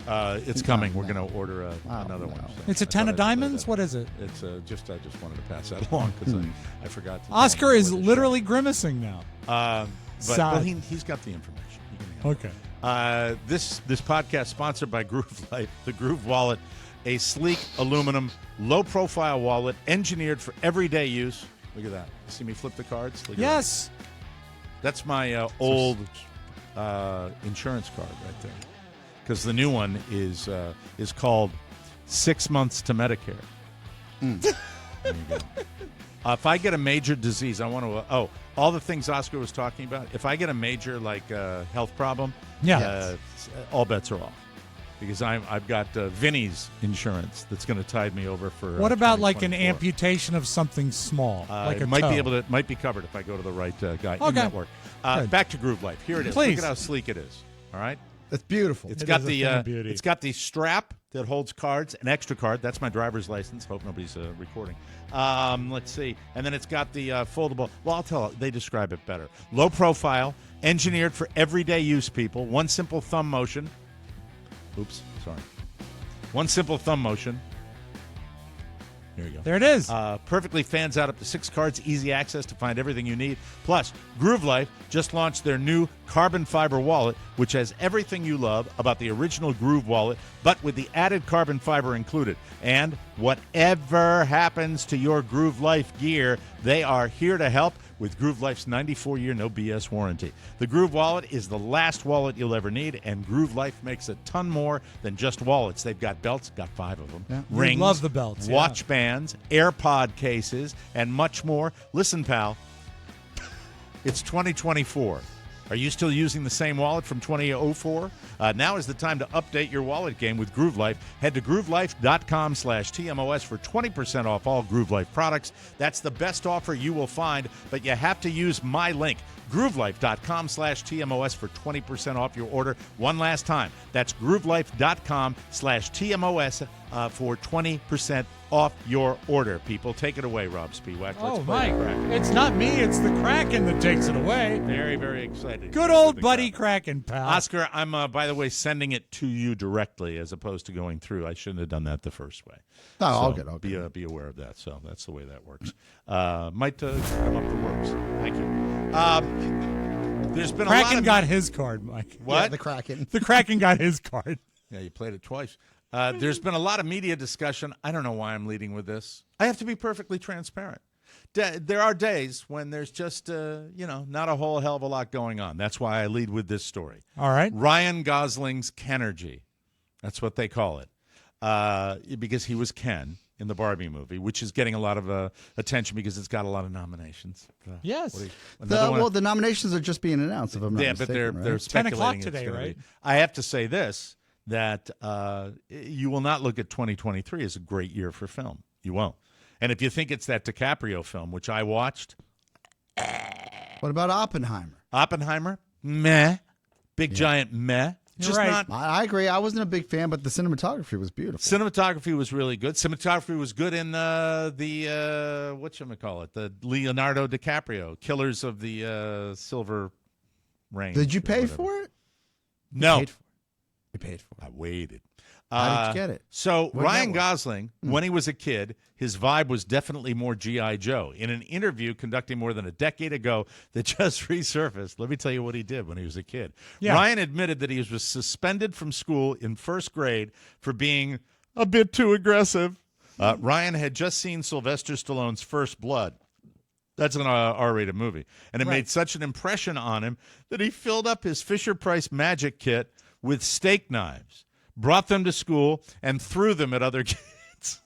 It's coming. We're going to order another one. So It's a I 10 thought of I'd say diamonds? that. What is it? It's I just wanted to pass that along because I forgot. To Oscar is literally grimacing now. But Sad. well, he's got the information. He can handle it. Okay. This podcast sponsored by Groove Life, the Groove Wallet, a sleek aluminum, low-profile wallet engineered for everyday use. Look at that. You see me flip the cards? Look at Yes. that. That's my old insurance card right there. Because the new one is called 6 months to Medicare. There you go. If I get a major disease, I want to. All the things Oscar was talking about. If I get a major health problem, all bets are off. Because I've got Vinny's insurance that's going to tide me over for. What about like an 2024. amputation of something small, like a it might toe? might be covered if I go to the right guy Okay. in network. Good. Back to Groove Life. Here it is. Please. Look at how sleek it is. All right. It's beautiful. It's It got is a the thing of beauty. it's got the strap that holds cards, an extra card. That's my driver's license. Hope nobody's recording. Let's see. And then it's got the foldable. Well, I'll tell you, they describe it better. Low profile, engineered for everyday use, people. One simple thumb motion. Oops, sorry. One simple thumb motion. Here you go. There it is. Perfectly fans out up to 6 cards, easy access to find everything you need. Plus, Groove Life just launched their new carbon fiber wallet, which has everything you love about the original Groove wallet, but with the added carbon fiber included. And whatever happens to your Groove Life gear, they are here to help with Groove Life's 94-year no BS warranty. The Groove wallet is the last wallet you'll ever need, and Groove Life makes a ton more than just wallets. They've got belts, got 5 of them, Yeah. rings, We love the belts, yeah. watch bands, AirPod cases, and much more. Listen, pal, it's 2024. Are you still using the same wallet from 2004? Now is the time to update your wallet game with Groove Life. Head to groovelife.com/TMOS for 20% off all Groove Life products. That's the best offer you will find, but you have to use my link, groovelife.com/TMOS for 20% off your order. One last time. That's groovelife.com/TMOS for 20% off your order. People, take it away, Rob Spiewak. Oh, Let's play Mike. the Kraken. It's not me. It's the Kraken that takes it away. Very, very excited. Good old buddy Kraken, pal. Oscar, I'm, by the way, sending it to you directly as opposed to going through. I shouldn't have done that the first way. No, So all good. Be aware of that. So that's the way that works. Might come up the works. Thank you. There's been a lot Kraken of... got his card, Mike. What? Yeah, the Kraken. The Kraken got his card. Yeah, you played it twice. There's been a lot of media discussion. I don't know why I'm leading with this. I have to be perfectly transparent. There are days when there's just, not a whole hell of a lot going on. That's why I lead with this story. All right. Ryan Gosling's Kenergy. That's what they call it. Because he was Ken in the Barbie movie, which is getting a lot of attention because it's got a lot of nominations. Yes. The nominations are just being announced, if I'm not mistaken. But they're right? speculating 10 o'clock it's today, gonna right? be. I have to say this, that you will not look at 2023 as a great year for film. You won't. And if you think it's that DiCaprio film, which I watched, What about Oppenheimer? Oppenheimer, meh, big giant meh. You're Just right. not. I agree. I wasn't a big fan, but the cinematography was beautiful. Cinematography was really good. Cinematography was good in the whatchamacallit, the Leonardo DiCaprio, Killers of the Silver Range. Did you or pay whatever. for it? No. You paid for it. I waited. How did you get it? So What Ryan network? Gosling, when he was a kid, his vibe was definitely more G.I. Joe. In an interview conducting more than a decade ago that just resurfaced, let me tell you what he did when he was a kid. Yeah. Ryan admitted that he was suspended from school in first grade for being a bit too aggressive. Ryan had just seen Sylvester Stallone's First Blood. That's an R-rated movie. And it made such an impression on him that he filled up his Fisher-Price magic kit with steak knives, brought them to school, and threw them at other kids.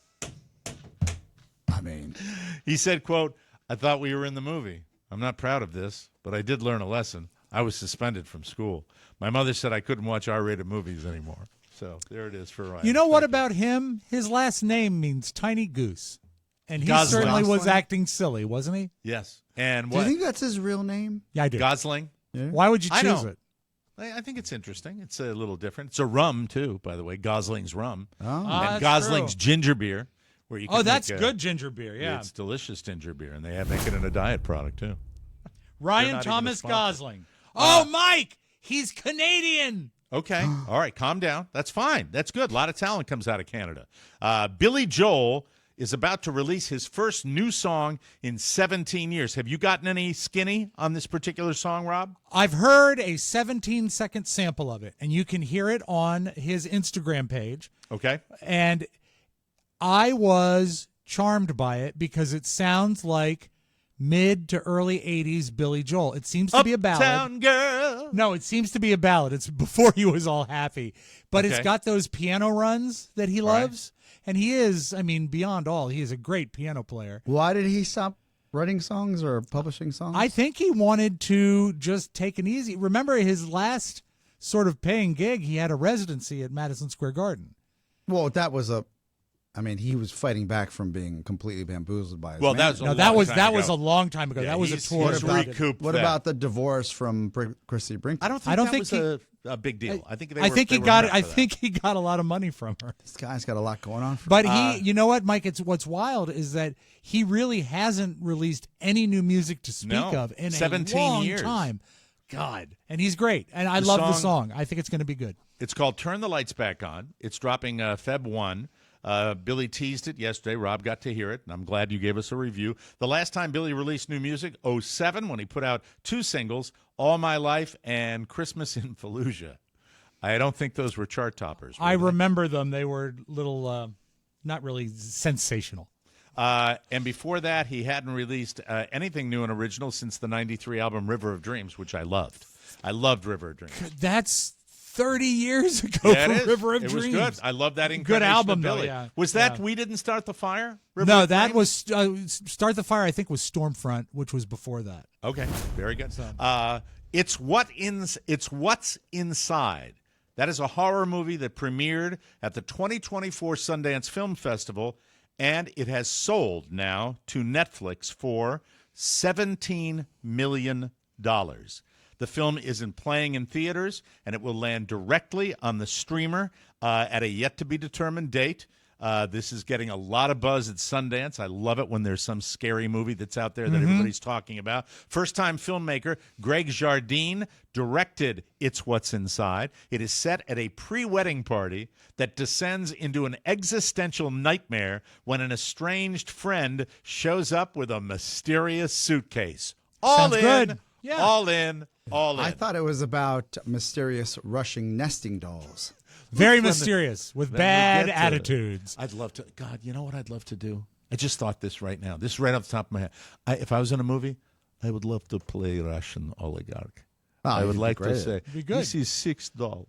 I mean, He said, quote, "I thought we were in the movie. I'm not proud of this, but I did learn a lesson. I was suspended from school. My mother said I couldn't watch R-rated movies anymore." So there it is for Ryan. You know what Thank about him? His last name means Tiny Goose. And he Gosling. certainly was Gosling? acting silly, wasn't he? Yes. And do you what? think that's his real name? Yeah, I do. Gosling? Why would you I choose know. it? I think it's interesting. It's a little different. It's a rum, too, by the way. Gosling's rum. Oh. Ah, And that's Gosling's true. ginger beer. Where you Oh, can that's make good ginger beer, yeah. It's delicious ginger beer, and they make it in a diet product, too. They're Ryan not even Thomas a sponsor. Gosling. Oh, Mike! He's Canadian! Okay. All right. Calm down. That's fine. That's good. A lot of talent comes out of Canada. Billy Joel is about to release his first new song in 17 years. Have you gotten any skinny on this particular song, Rob? I've heard a 17-second sample of it, and you can hear it on his Instagram page. Okay. And I was charmed by it because it sounds like mid to early 80s Billy Joel. It seems to be a ballad. Uptown Girl. No, it seems to be a ballad. It's before he was all happy. But It's got those piano runs that he loves. And he is, I mean, beyond all, he is a great piano player. Why did he stop writing songs or publishing songs? I think he wanted to just take it easy. Remember his last sort of paying gig, he had a residency at Madison Square Garden. Well, that was he was fighting back from being completely bamboozled by his manager. that was a long time ago. Yeah, that was a tour. What about the divorce from Chrissy Brinkley? I don't think that was a big deal. I think he got a lot of money from her. This guy's got a lot going on. But you know what, Mike? What's wild is that he really hasn't released any new music to speak of in 17 a long years. time. God, and he's great, and I love the song. I think it's going to be good. It's called "Turn the Lights Back On." It's dropping Feb 1. Billy teased it yesterday. Rob got to hear it, and I'm glad you gave us a review. The last time Billy released new music, 2007, when he put out 2 singles, All My Life and Christmas in Fallujah. I don't think those were chart toppers. I remember them. They were little, not really sensational. And before that, he hadn't released anything new and original since the 93 album River of Dreams, which I loved. I loved River of Dreams. That's 30 years ago from River of Dreams. It was good. I love that incarnation good album, of Billy. though, yeah. Was that We Didn't Start the Fire? No, that was Start the Fire, I think, was Stormfront, which was before that. Okay, very good. It's What's Inside. That is a horror movie that premiered at the 2024 Sundance Film Festival, and it has sold now to Netflix for $17 million. The film isn't playing in theaters, and it will land directly on the streamer at a yet-to-be-determined date. This is getting a lot of buzz at Sundance. I love it when there's some scary movie that's out there that everybody's talking about. First-time filmmaker Greg Jardine directed It's What's Inside. It is set at a pre-wedding party that descends into an existential nightmare when an estranged friend shows up with a mysterious suitcase. Sounds good. Yeah. All in. I thought it was about mysterious rushing nesting dolls. Very mysterious, with bad attitudes. I'd love to. God, you know what I'd love to do? I just thought this right now. This is right off the top of my head. If I was in a movie, I would love to play Russian oligarch. I would like to say, this is $6.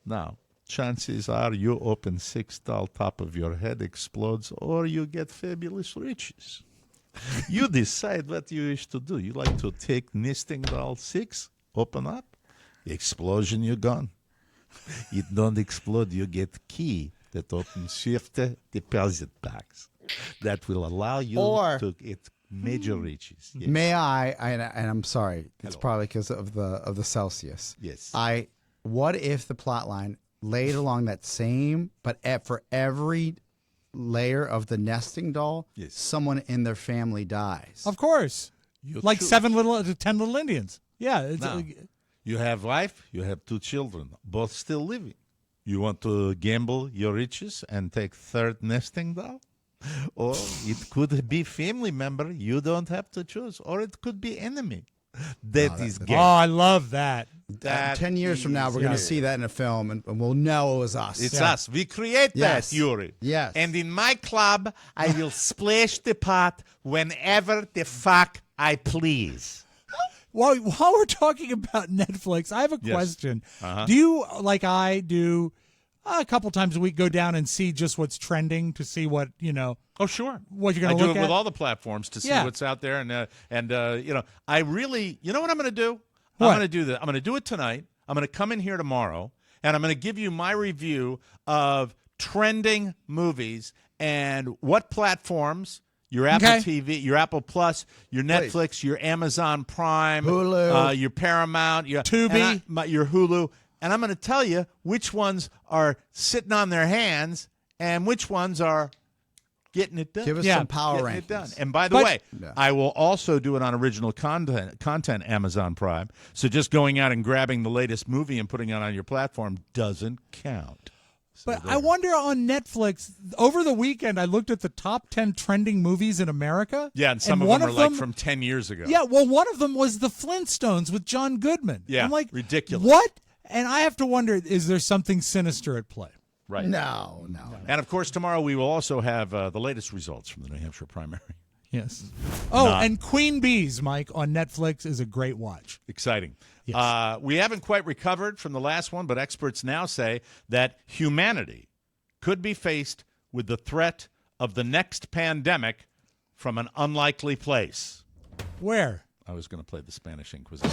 Now, chances are you open $6, top of your head explodes, or you get fabulous riches. You decide what you wish to do. You like to take nesting doll 6, open up, explosion, you're gone. It don't explode, you get key that opens safety deposit box. That will allow you to get major riches. Yes. May I, and I'm sorry, it's probably because of the Celsius. Yes. What if the plot line laid along that same, but for every layer of the nesting doll, someone in their family dies? Of course. Like 10 little Indians. Yeah. You have wife, you have 2 children, both still living. You want to gamble your riches and take third nesting doll? Or it could be family member, you don't have to choose. Or it could be enemy. That is gay. Oh, I love that. 10 years from now, we're going to see that in a film, and we'll know it was us. It's us. We create that, Yuri. Yes. And in my club, I will splash the pot whenever the fuck I please. While we're talking about Netflix, I have a question. Do you, like I do, a couple times a week, go down and see just what's trending to see what, Oh, sure. What you're going to look at? I do it with all the platforms to see what's out there. And I really, you know what I'm going to do? What? I'm going to do that. I'm going to do it tonight. I'm going to come in here tomorrow, and I'm going to give you my review of trending movies and what platforms, your Apple TV, your Apple Plus, your Netflix, your Amazon Prime, Hulu, your Paramount, your Tubi, your Hulu. And I'm going to tell you which ones are sitting on their hands and which ones are getting it done. Give us some power rankings. It done. And by the way, I will also do it on original content Amazon Prime. So just going out and grabbing the latest movie and putting it on your platform doesn't count. But I wonder on Netflix, over the weekend, I looked at the top 10 trending movies in America. Yeah, and some of them are like from 10 years ago. Yeah, well, one of them was The Flintstones with John Goodman. Yeah, I'm like, ridiculous. What? And I have to wonder, is there something sinister at play? Right. No. And, of course, tomorrow we will also have the latest results from the New Hampshire primary. Yes. Oh, and Queen Bees, Mike, on Netflix is a great watch. Exciting. Yes. We haven't quite recovered from the last one, but experts now say that humanity could be faced with the threat of the next pandemic from an unlikely place. Where? I was going to play the Spanish Inquisition.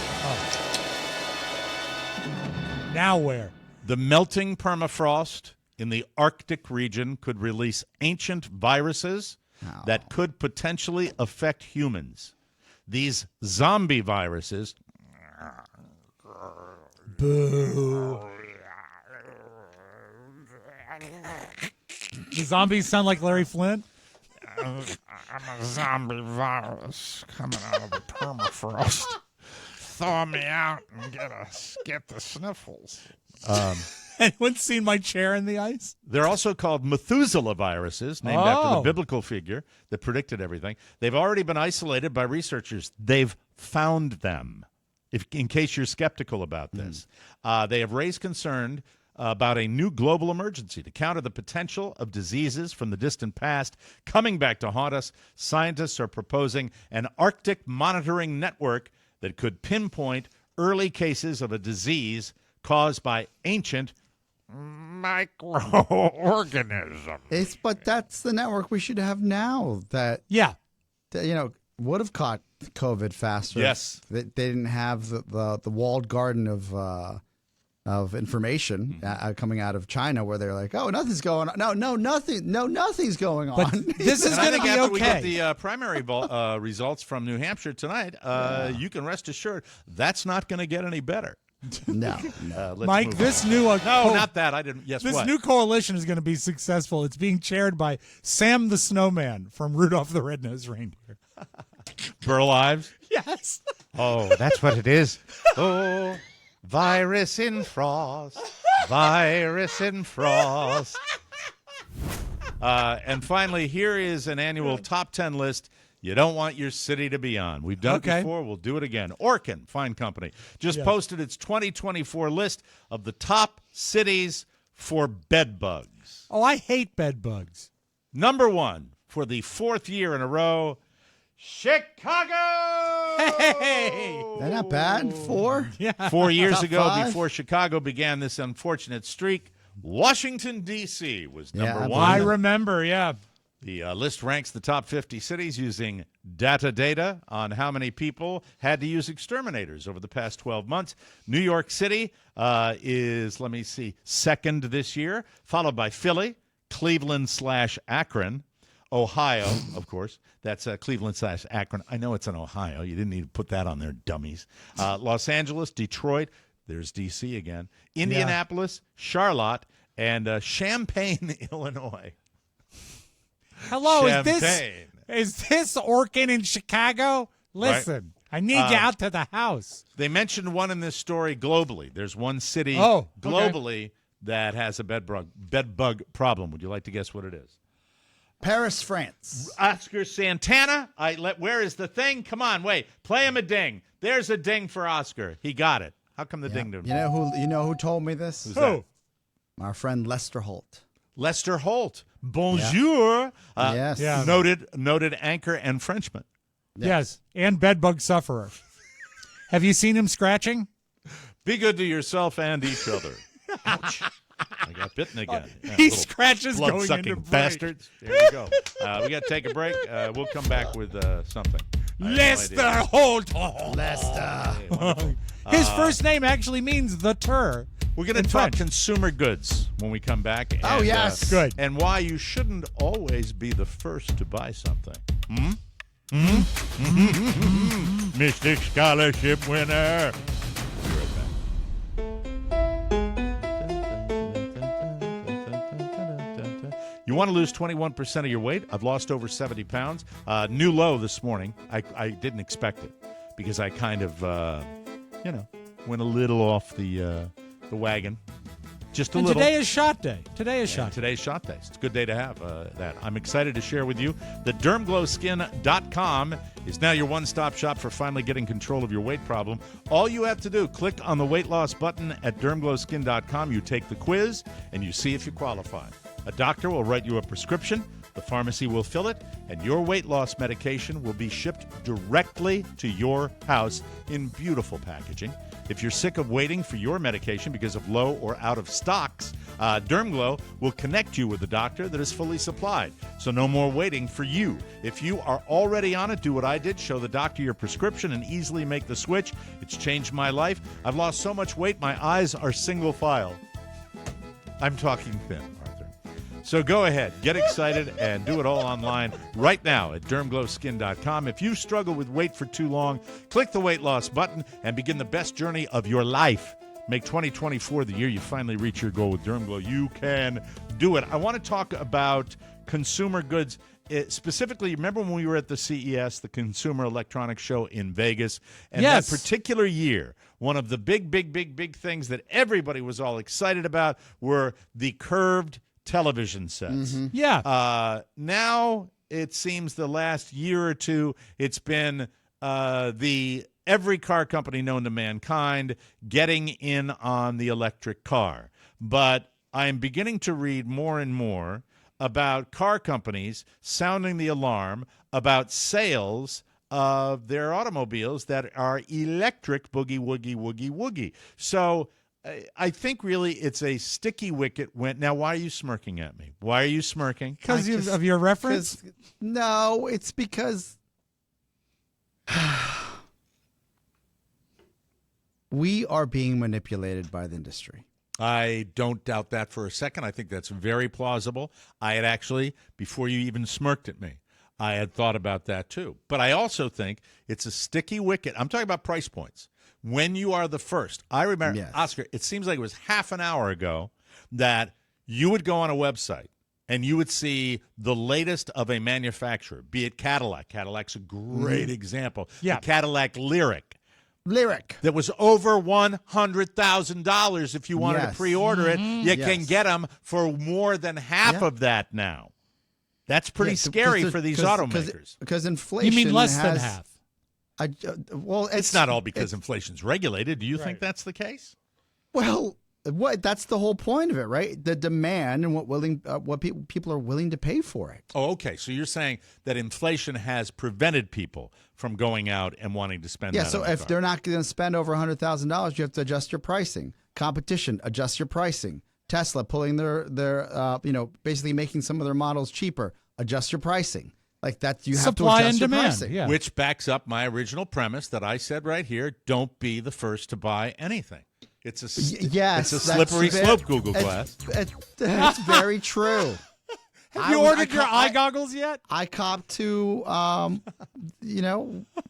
Now where? The melting permafrost in the Arctic region could release ancient viruses that could potentially affect humans. These zombie viruses... Boo. The zombies sound like Larry Flint? I'm a zombie virus coming out of the permafrost. Thaw me out and get the sniffles. Anyone seen my chair in the ice? They're also called Methuselah viruses, named after the biblical figure that predicted everything. They've already been isolated by researchers. They've found them, in case you're skeptical about this. They have raised concern about a new global emergency to counter the potential of diseases from the distant past coming back to haunt us. Scientists are proposing an Arctic monitoring network that could pinpoint early cases of a disease caused by ancient microorganism. But that's the network we should have now. That would have caught COVID faster. Yes, they didn't have the walled garden of information coming out of China, where they're like, "Oh, nothing's going on." Nothing's going on. But this is going to be after okay. we get the primary results from New Hampshire tonight, you can rest assured that's not going to get any better. No. Mike, this new not that. I didn't. Yes, this what? new coalition is going to be successful. It's being chaired by Sam the Snowman from Rudolph the Red-Nosed Reindeer. Burl Ives? Yes. Oh, that's what it is. Oh, virus in frost. Virus in frost. And finally, here is an annual top 10 list you don't want your city to be on. We've done it before. We'll do it again. Orkin, fine company, just posted its 2024 list of the top cities for bed bugs. Oh, I hate bed bugs. Number 1, for the 4th year in a row, Chicago! Hey! They're not bad. 4? Yeah. 4 years Top ago, 5? before Chicago began this unfortunate streak, Washington, D.C. was number 1. I remember, yeah. The list ranks the top 50 cities using data on how many people had to use exterminators over the past 12 months. New York City is, second this year, followed by Philly, Cleveland/Akron, Ohio, of course. That's Cleveland/Akron. I know it's in Ohio. You didn't need to put that on there, dummies. Los Angeles, Detroit, there's D.C. again, Indianapolis, Charlotte, and Champaign, Illinois. Hello, Champaign. is this Orkin in Chicago? Listen, I need you out to the house. They mentioned one in this story globally. There's one city globally that has a bed bug problem. Would you like to guess what it is? Paris, France. Oscar Santana. Where is the thing? Come on, wait. Play him a ding. There's a ding for Oscar. He got it. How come the ding didn't? You know who told me this? Who's that? Our friend Lester Holt. Lester Holt. Bonjour. Yes. Yeah. Noted anchor and Frenchman. Yes, and bedbug sufferer. Have you seen him scratching? Be good to yourself and each other. Ouch. I got bitten again. He scratches going into blood-sucking break. bastards. There you go. We got to take a break. We'll come back with something. Lester Holt. Lester. His first name actually means the tur. We're going to talk consumer goods when we come back. And, Oh, yes. Good. And why you shouldn't always be the first to buy something. Mystic Scholarship winner. Be right back. You want to lose 21% of your weight? I've lost over 70 pounds. New low this morning. I didn't expect it because I kind of, went a little off the wagon. Just a And little. today is shot day. Today's shot day. It's a good day to have that. I'm excited to share with you that DermGlowSkin.com is now your one-stop shop for finally getting control of your weight problem. All you have to do, click on the weight loss button at DermGlowSkin.com. You take the quiz, and you see if you qualify. A doctor will write you a prescription. The pharmacy will fill it, and your weight loss medication will be shipped directly to your house in beautiful packaging. If you're sick of waiting for your medication because of low or out of stocks, DermGlow will connect you with a doctor that is fully supplied. So no more waiting for you. If you are already on it, do what I did. Show the doctor your prescription and easily make the switch. It's changed my life. I've lost so much weight, my eyes are single file. I'm talking thin, Arthur. So go ahead, get excited, and do it all online right now at DermGlowSkin.com. If you struggle with weight for too long, click the weight loss button and begin the best journey of your life. Make 2024 the year you finally reach your goal with DermGlow. You can do it. I want to talk about consumer goods. Specifically, remember when we were at the CES, the Consumer Electronics Show in Vegas? And Yes. that particular year, one of the big things that everybody was all excited about were the curved television sets. Yeah. Now it seems the last year or two, it's been every car company known to mankind getting in on the electric car. But I am beginning to read more and more about car companies sounding the alarm about sales of their automobiles that are electric boogie woogie. So I think really it's a sticky wicket. Now, why are you smirking at me? Why are you smirking? Because of your reference? No, it's because we are being manipulated by the industry. I don't doubt that for a second. I think that's very plausible. I had actually, before you even smirked at me, I had thought about that too. But I also think it's a sticky wicket. I'm talking about price points. When you are the first, I remember, Yes. Oscar, it seems like it was half an hour ago that you would go on a website and you would see the latest of a manufacturer, be it Cadillac. Cadillac's a great example. Yeah. The Cadillac Lyric. That was over $100,000 if you wanted to Yes. pre-order it. You Yes. can get them for more than half of that now. That's pretty scary for these automakers. Because inflation. You mean less than has- half? Well, It's not all because inflation's regulated. Do you think that's the case? Well, that's the whole point of it, right? The demand and what people are willing to pay for it. Oh, okay. So you're saying that inflation has prevented people from going out and wanting to spend Yeah. that So on a if car. they're not going to spend over $100,000, you have to adjust your pricing. Competition, adjust your pricing. Tesla pulling their basically making some of their models cheaper. Adjust your pricing. Like that, you have Supply to and adjust your demand. pricing. Yeah. Which backs up my original premise that I said right here, don't be the first to buy anything. It's a Yes, it's a that's slippery very- slope, Google Glass. That's very true. Have you ordered your eye goggles yet? I copped to,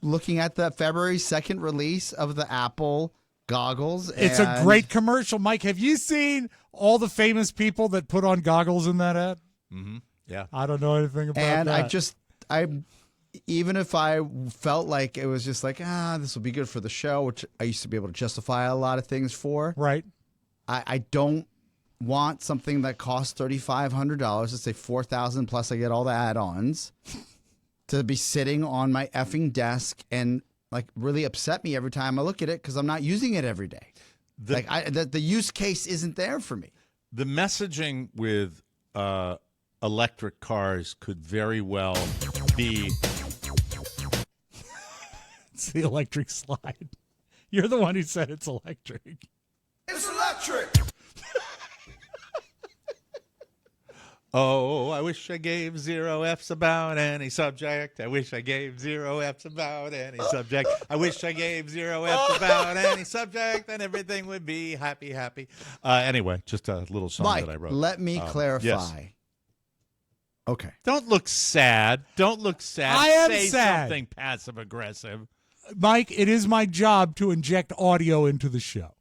looking at the February 2nd release of the Apple goggles. It's a and- great commercial. Mike, have you seen all the famous people that put on goggles in that ad? Mm-hmm. Yeah. I don't know anything about And that. even if I felt like it was just like, this will be good for the show, which I used to be able to justify a lot of things for. Right. I don't want something that costs $3,500. Let's say $4,000 plus I get all the add-ons to be sitting on my effing desk and like really upset me every time I look at it because I'm not using it every day. The use case isn't there for me. The messaging with electric cars could very well be It's the electric slide. You're the one who said it's electric. It's electric. Oh, I wish I gave 0 F's about any subject. I wish I gave 0 F's about any subject. I wish I gave 0 F's about any subject, and everything would be happy. Anyway, just a little song Mike, that I wrote. let me clarify. Yes. Okay. Don't look sad. I am Say sad. something passive aggressive. Mike, it is my job to inject audio into the show.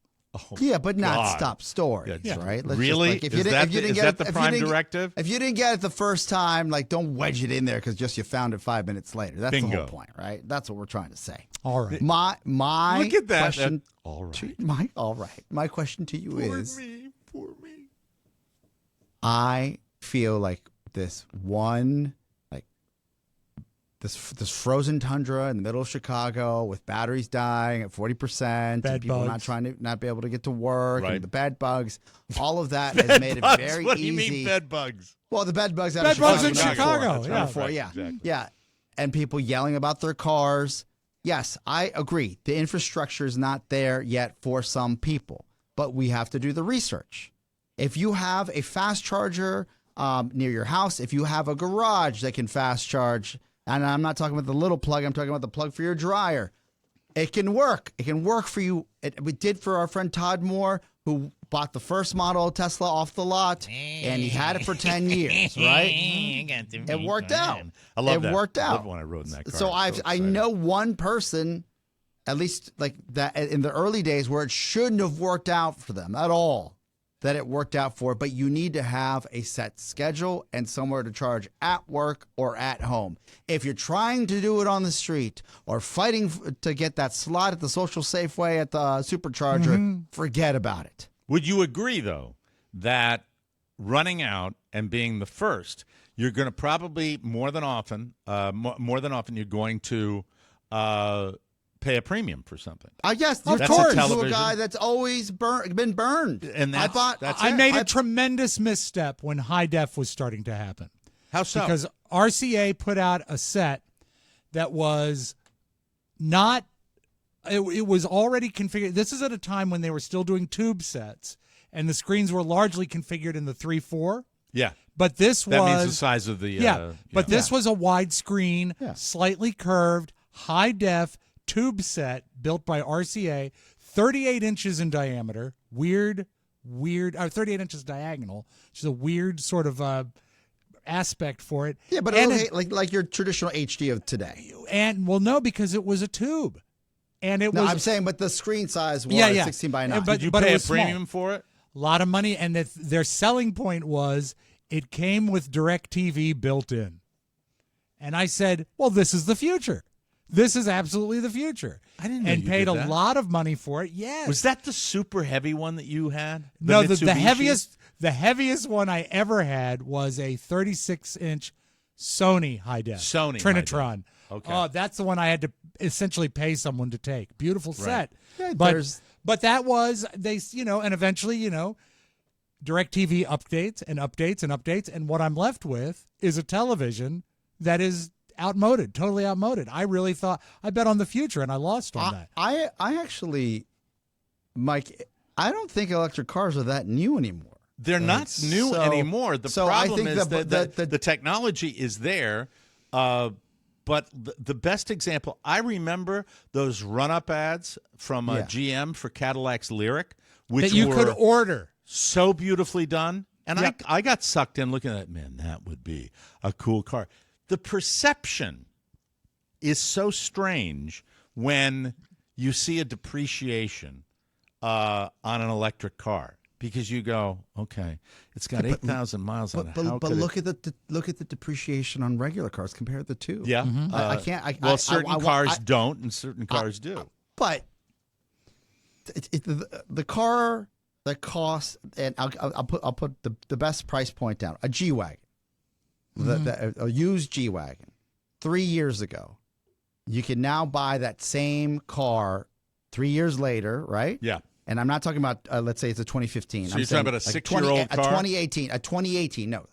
Yeah, but not God. stop storage, Yeah. right? Really? If Is that the prime didn't- directive? If you didn't get it the first time, like don't wedge it in there because just you found it 5 minutes later. That's the Bingo. whole point, right? That's what we're trying to say. All right. My Look at that. question. All right. All right. My question to you is: Poor me. I feel like this frozen tundra in the middle of Chicago with batteries dying at 40%, and people not be able to get to work, and the bed bugs, all of that has made it very easy. What do you mean bed bugs? Well, the bed bugs in Chicago. Yeah. And people yelling about their cars. Yes, I agree. The infrastructure is not there yet for some people, but we have to do the research. If you have a fast charger near your house, if you have a garage that can fast charge, and I'm not talking about the little plug, I'm talking about the plug for your dryer, it can work. It can work for you. We did for our friend Todd Moore, who bought the first model Tesla off the lot, and he had it for 10 years, right? It worked out. I love that. It worked out. I love when I rode in that car. So I know one person, at least like that in the early days, where it shouldn't have worked out for them at all, that it worked out for. But you need to have a set schedule and somewhere to charge at work or at home. If you're trying to do it on the street or fighting to get that slot at the Social Safeway at the supercharger, forget about it. Would you agree, though, that running out and being the first, you're going to probably more than often, you're going to pay a premium for something? Yes, of course. To a guy that's always been burned. And I made a tremendous misstep when high def was starting to happen. How so? Because RCA put out a set that was not. It was already configured. This is at a time when they were still doing tube sets, and the screens were largely configured in the 3:4. Yeah. But this that means the size of the. But this was a widescreen, slightly curved, high def tube set built by RCA, 38 inches in diameter, weird, 38 inches diagonal, which is a weird sort of aspect for it. Yeah, but like your traditional HD of today. And well, no, because it was a tube. And it was. I'm saying, but the screen size was 16 by 9. Did you pay a premium for it? A lot of money, and their selling point was it came with DirecTV built in. And I said, well, this is the future. This is absolutely the future. I didn't know and you paid did a that. lot of money for it. Yes. Was that the super heavy one that you had? No, the heaviest one I ever had was a 36-inch Sony high def. Trinitron. Okay. Oh, that's the one I had to essentially pay someone to take. Beautiful set. Yeah, but that was and eventually, DirecTV updates and updates and updates, and what I'm left with is a television that is outmoded, totally outmoded. I really thought I bet on the future, and I lost on that. I actually, Mike, I don't think electric cars are that new anymore. They're not new anymore. The problem is that the technology is there, but the best example, I remember those run-up ads from GM for Cadillac's Lyric, which that you could order. So beautifully done. And I got sucked in looking at it. Man, that would be a cool car. The perception is so strange when you see a depreciation on an electric car, because you go, okay, it's got 8,000 miles on it. But look at the depreciation on regular cars compared to the two. Yeah, I can't. Certain cars don't, and certain cars do. But the car that costs, and I'll put the best price point down, a G-Wagon. A used G-Wagon 3 years ago, you can now buy that same car 3 years later, right? Yeah. And I'm not talking about, let's say it's a 2015. So you're talking about a 6-year-old car? A 2018, no,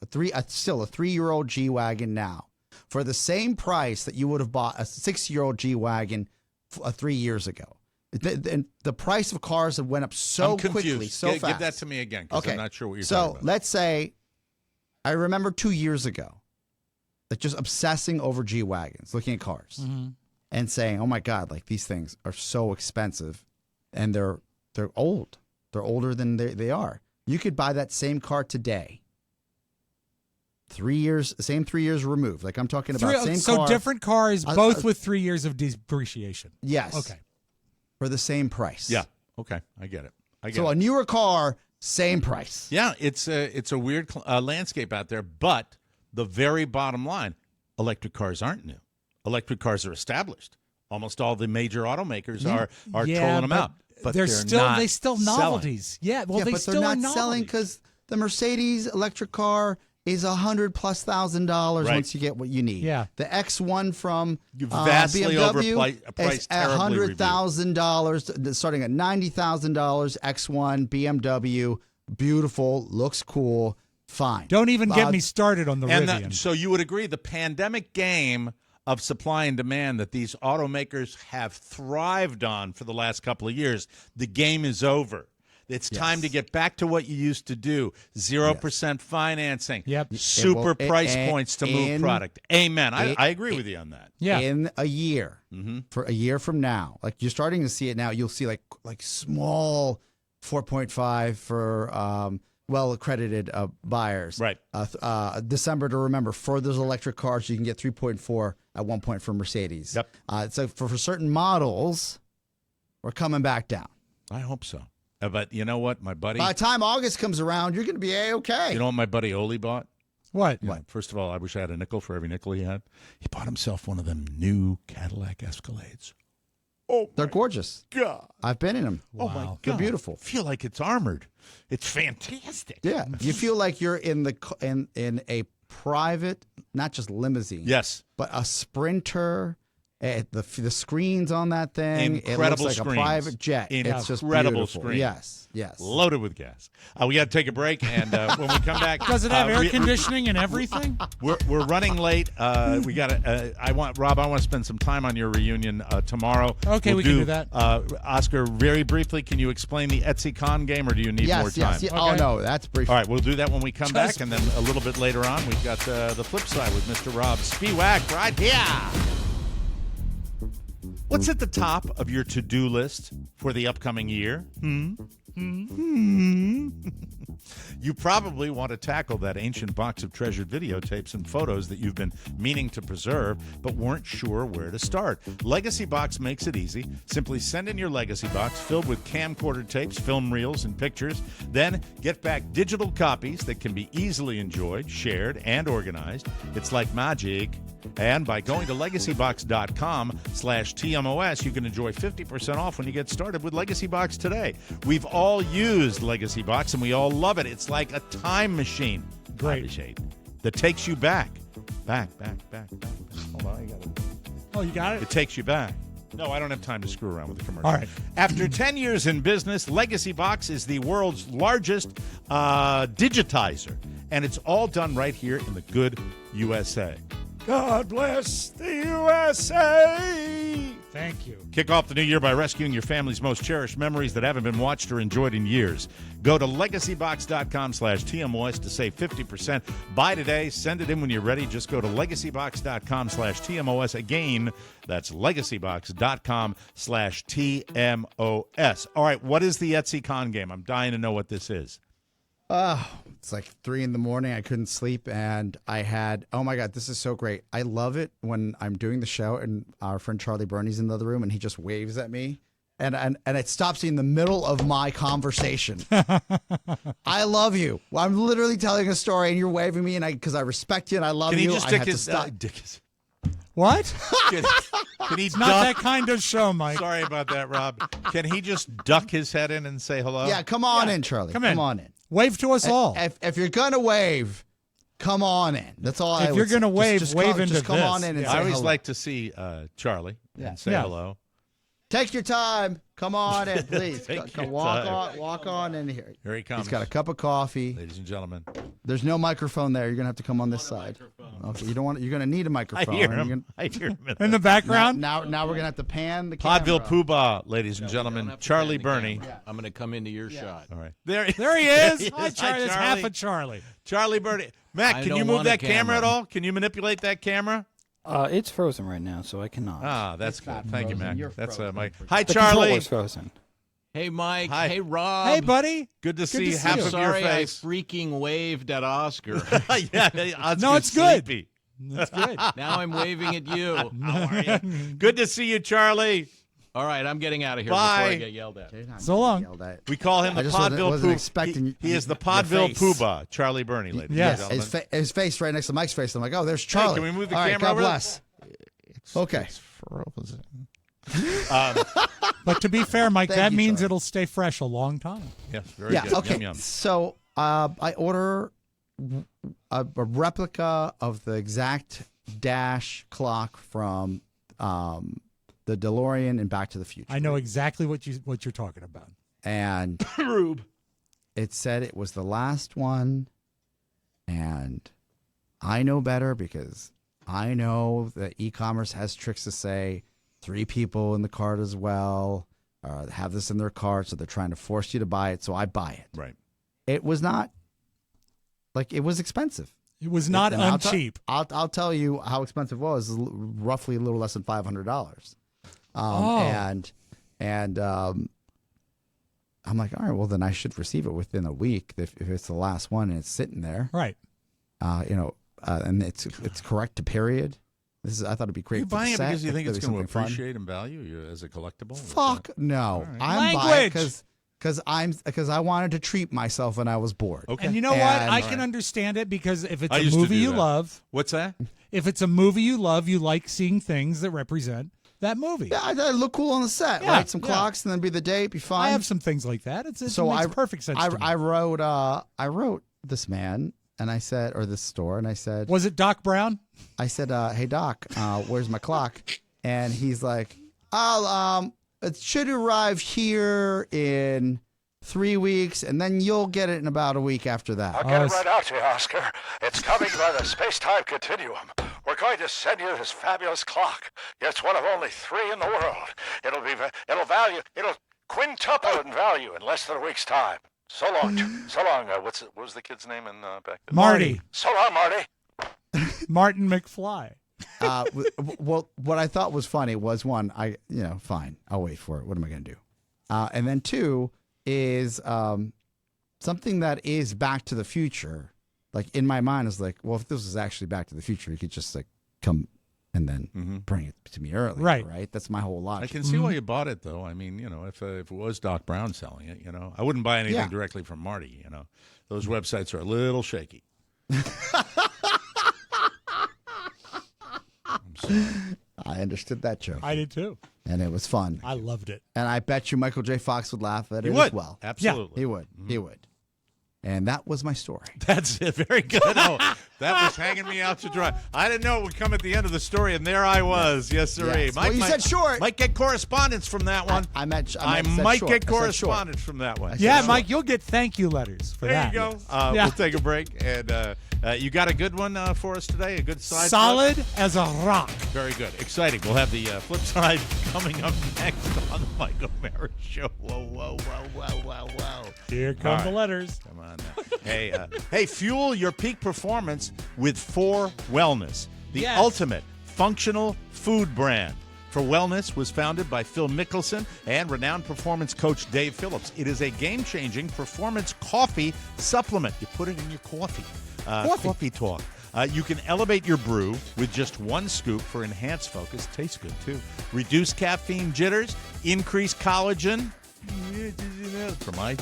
still a 3-year-old G-Wagon now. For the same price that you would have bought a 6-year-old G-Wagon 3 years ago. The price of cars have went up so quickly, so fast. Give that to me again, because I'm not sure what you're talking about. So let's say, I remember 2 years ago, like just obsessing over G-Wagons, looking at cars, and saying, "Oh my God, like these things are so expensive, and they're old. They're older than they are. You could buy that same car today. 3 years, same 3 years removed. Like I'm talking about same car. So different cars, both with 3 years of depreciation. Yes. Okay. For the same price. Yeah. Okay. I get it. A newer car, same price. Yeah. It's a weird landscape out there, but the very bottom line, electric cars aren't new. Electric cars are established. Almost all the major automakers are trolling them out. But they still novelties. Selling. Yeah, well, they but still they're are not selling novelties. The Mercedes electric car is $100,000+ Right. once you get what you need. Yeah. The X1 from Vastly BMW overpriced, is terribly reviewed. $100,000, starting at $90,000. X1 BMW, beautiful, looks cool, fine. Don't even get me started on the Rivian. So you would agree the pandemic game of supply and demand that these automakers have thrived on for the last couple of years, the game is over. It's time to get back to what you used to do. 0% financing. Yep. Super price and- points to move and- product. Amen. I agree with you on that. Yeah. In a year, for a year from now, like you're starting to see it now, you'll see like small 4.5 for well-accredited buyers. Right. December to remember, for those electric cars, you can get 3.4 at one point for Mercedes. Yep. So for certain models, we're coming back down. I hope so. But you know what, my buddy? By the time August comes around, you're going to be A-okay. You know what my buddy Oli bought? What? You know, first of all, I wish I had a nickel for every nickel he had. He bought himself one of them new Cadillac Escalades. Oh, They're gorgeous. God. I've been in them. Oh, my God. They're beautiful. I feel like it's armored. It's fantastic. Yeah, you feel like you're in a private, not just limousine. Yes. But a Sprinter. The screens on that thing, Incredible it looks like screens. a private jet. It's just Incredible beautiful. screens. Yes. Loaded with gas. We got to take a break, and when we come back, Does it have air conditioning and everything? We're running late. We got to. I want to spend some time on your reunion tomorrow. Okay, we can do that. Oscar, very briefly, can you explain the Etsy-Con game, or do you need more time? Yes. Oh no, that's brief. All right, we'll do that when we come back, and then a little bit later on, we've got the flip side with Mr. Rob Spiewak right here. What's at the top of your to-do list for the upcoming year? You probably want to tackle that ancient box of treasured videotapes and photos that you've been meaning to preserve but weren't sure where to start. Legacy Box makes it easy. Simply send in your Legacy Box filled with camcorder tapes, film reels, and pictures. Then get back digital copies that can be easily enjoyed, shared, and organized. It's like magic. And by going to legacybox.com/TMOS, you can enjoy 50% off when you get started with Legacy Box today. We've all used Legacy Box, and we all love it. It's like a time machine. Great. That takes you back. Back. Hold on, I got it. Oh, you got It it? takes you back. No, I don't have time to screw around with the commercial. All right. After 10 years in business, Legacy Box is the world's largest digitizer, and it's all done right here in the good USA. God bless the USA! Thank you. Kick off the new year by rescuing your family's most cherished memories that haven't been watched or enjoyed in years. Go to legacybox.com/TMOS to save 50%. Buy today. Send it in when you're ready. Just go to legacybox.com/TMOS. Again, that's legacybox.com/TMOS. All right, what is the Etsy-Con game? I'm dying to know what this is. It's like 3 a.m. I couldn't sleep, and I had, oh my God, this is so great. I love it when I'm doing the show and our friend Charlie Burney's in the other room and he just waves at me, and it stops me in the middle of my conversation. I love you. Well, I'm literally telling a story and you're waving me, and because I respect you and I love Can you, he just I stick have his to stop. dick his? What? Can he It's not that kind of show, Mike. Sorry about that, Rob. Can he just duck his head in and say hello? Yeah, come on in, Charlie. Come in. Come on in. Wave to us all. If you're gonna wave, come on in. That's all. If I you're would gonna say. wave, just wave come, into just come this. on in and Yeah. say I always hello. like to see Charlie and say Yeah. hello. Take your time. Come on in, please. Take Go- your walk time. walk on in here. Here he comes. He's got a cup of coffee. Ladies and gentlemen. There's no microphone there. You're gonna have to come on this side. Okay, you don't want. You're gonna need a I microphone. hear You're him. gonna- I hear him. In the background? Now we're gonna have to pan the Podville camera. Poobah, ladies and gentlemen. Charlie Burney. I'm going to come into your shot. All right. There he is. Hi, Hi, Charlie. That's half a Charlie. Charlie Burney. Matt, I can don't you move want a that camera at camera. all? Can you manipulate that camera? It's frozen right now, so I cannot. Ah, that's good. not Thank you, frozen. Mac. You're That's frozen. Mike. Hi, The Charlie. controller's frozen. Hey, Mike. Hi. Hey, Rob. Hey, buddy. Good to see to see half you. of your Sorry I face. freaking waved at Oscar. Yeah, No, it's good. sleepy. That's good. Now I'm waving at you. How are you? Good to see you, Charlie. All right, I'm getting out of here Bye. before I get yelled at. You're not So long. yelled at. We call him I the just wasn't Podville Poobah. expecting He is the your Podville face. Poobah, Charlie Burney, ladies Yes. and gentlemen. His face right next to Mike's face. I'm like, oh, there's Charlie. can we move the All right, camera God over? bless. Okay. Frozen. But to be fair, Mike, Thank that you, means Charlie. it'll stay fresh a long time. Yes, very Yeah. good. Okay. Yum, yum. So I order a replica of the exact dash clock from the DeLorean and Back to the Future. I know exactly what you're talking about. And Rube. it said it was the last one, and I know better because I know that e-commerce has tricks to say 3 people in the cart as well have this in their cart, so they're trying to force you to buy it, so I buy it. Right. It was not, it was expensive. It was not uncheap. I'll tell you how expensive it was, roughly a little less than $500. And I'm like, all right, well, then I should receive it within a week if it's the last one and it's sitting there. Right. And it's correct to period. I thought it'd be great. You're buying it because you think it's going to fun. appreciate in value as a collectible? Fuck no. Right. I'm buying it because I wanted to treat myself and I was bored. Okay. And you know what? I can understand it because if it's I a used to movie do you that. love, What's that? if it's a movie you love, you like seeing things that represent that movie. Yeah, I look cool on the set, Yeah, right? Some yeah. clocks and then be the date, be fun. I have some things like that. It So makes perfect sense to me. I wrote this man and I said, or this store, and I said, Was it Doc Brown? I said, hey Doc, where's my clock? And he's like, it should arrive here in 3 weeks, and then you'll get it in about a week after that. I'll get it right out to you, Oscar. It's coming by the space-time continuum. We're going to send you this fabulous clock. It's one of only 3 in the world. It'll quintuple in value in less than a week's time. So long. What was the kid's name in back then? Marty. So long, Marty. Martin McFly. Well, what I thought was funny was, one, fine, I'll wait for it. What am I going to do? And then 2 is something that is Back to the Future. Like in my mind is like, well, if this was actually Back to the Future, you could just like come and then bring it to me early, right? That's my whole logic. I can see why you bought it, though. I mean, if it was Doc Brown selling it, I wouldn't buy anything directly from Marty. Those websites are a little shaky. I understood that joke. I did too. And it was fun. I loved it. And I bet you Michael J. Fox would laugh at He it would. as well. Absolutely. He would. He would. And that was my story. That's it. Very good. Oh, that was hanging me out to dry. I didn't know it would come at the end of the story, and there I was. Yes, sirree. Yes. Well, you said short. Might get correspondence from that one. I might short. get I said correspondence from that one. Yeah, Mike, you'll get thank you letters for There that. you go. We'll take a break. And you got a good one for us today? A good side? Solid as a rock. Very good. Exciting. We'll have the flip side coming up next on the Michael Mara Show. Whoa. Here come the letters. Come on now. Hey, fuel your peak performance with 4 Wellness, the ultimate functional food brand. For Wellness was founded by Phil Mickelson and renowned performance coach Dave Phillips. It is a game-changing performance coffee supplement. You put it in your coffee. Coffee talk. You can elevate your brew with just 1 scoop for enhanced focus. Tastes good, too. Reduce caffeine jitters, increase collagen. For my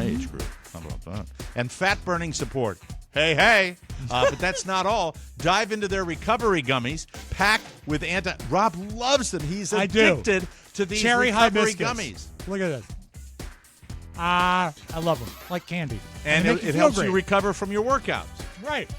age group. How about that? And fat-burning support. Hey. But that's not all. Dive into their recovery gummies packed with Rob loves them. He's addicted to these cherry recovery hibiscus gummies. Look at this. I love them. Like candy. And they make it feel helps great. you recover from your workouts. Right.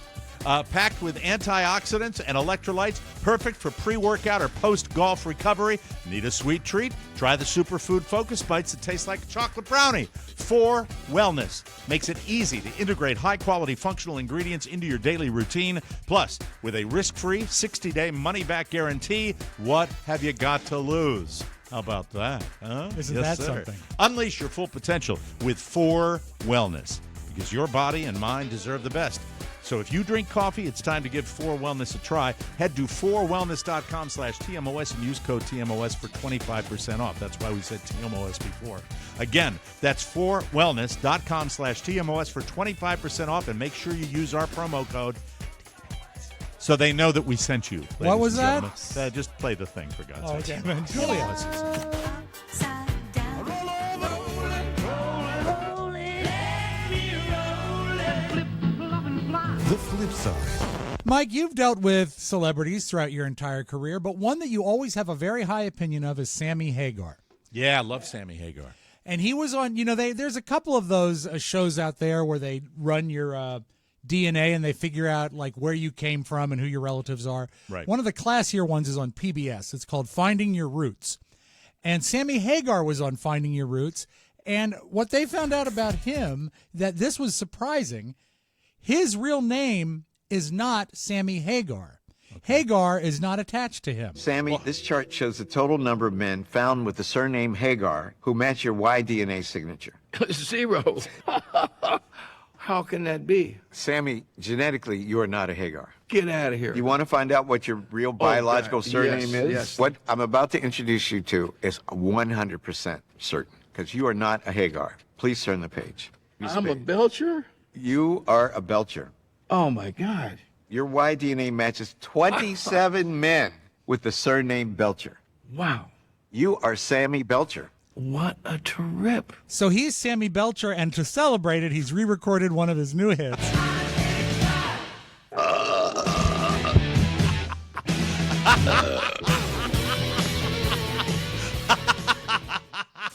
Packed with antioxidants and electrolytes, perfect for pre-workout or post-golf recovery. Need a sweet treat? Try the Superfood Focus Bites that taste like a chocolate brownie. 4 Wellness makes it easy to integrate high-quality functional ingredients into your daily routine. Plus, with a risk-free 60-day money-back guarantee, what have you got to lose? How about that? Huh? Isn't Yes, that sir. something? Unleash your full potential with 4 Wellness, because your body and mind deserve the best. So if you drink coffee, it's time to give 4 Wellness a try. Head to 4wellness.com/TMOS and use code TMOS for 25% off. That's why we said TMOS before. Again, that's 4wellness.com/TMOS for 25% off, and make sure you use our promo code so they know that we sent you. What was that? that? Just play the thing, for God's sake. Okay. Julia. The flip side. Mike, you've dealt with celebrities throughout your entire career, but one that you always have a very high opinion of is Sammy Hagar. Yeah, I love Sammy Hagar. And he was on, there's a couple of those shows out there where they run your DNA and they figure out like where you came from and who your relatives are. Right. One of the classier ones is on PBS. It's called Finding Your Roots. And Sammy Hagar was on Finding Your Roots. And what they found out about him, that this was surprising, his real name is not Sammy Hagar. Hagar is not attached to him. Sammy, this chart shows the total number of men found with the surname Hagar who match your Y DNA signature. 0. How can that be? Sammy, genetically, you are not a Hagar. Get out of here. You want to find out what your real biological surname is? Yes. What I'm about to introduce you to is 100% certain, because you are not a Hagar. Please turn the page. I'm a Belcher? You are a Belcher. Oh, my God. Your Y DNA matches 27 men with the surname Belcher. Wow. You are Sammy Belcher. What a trip. So he's Sammy Belcher, and to celebrate it, he's re-recorded one of his new hits.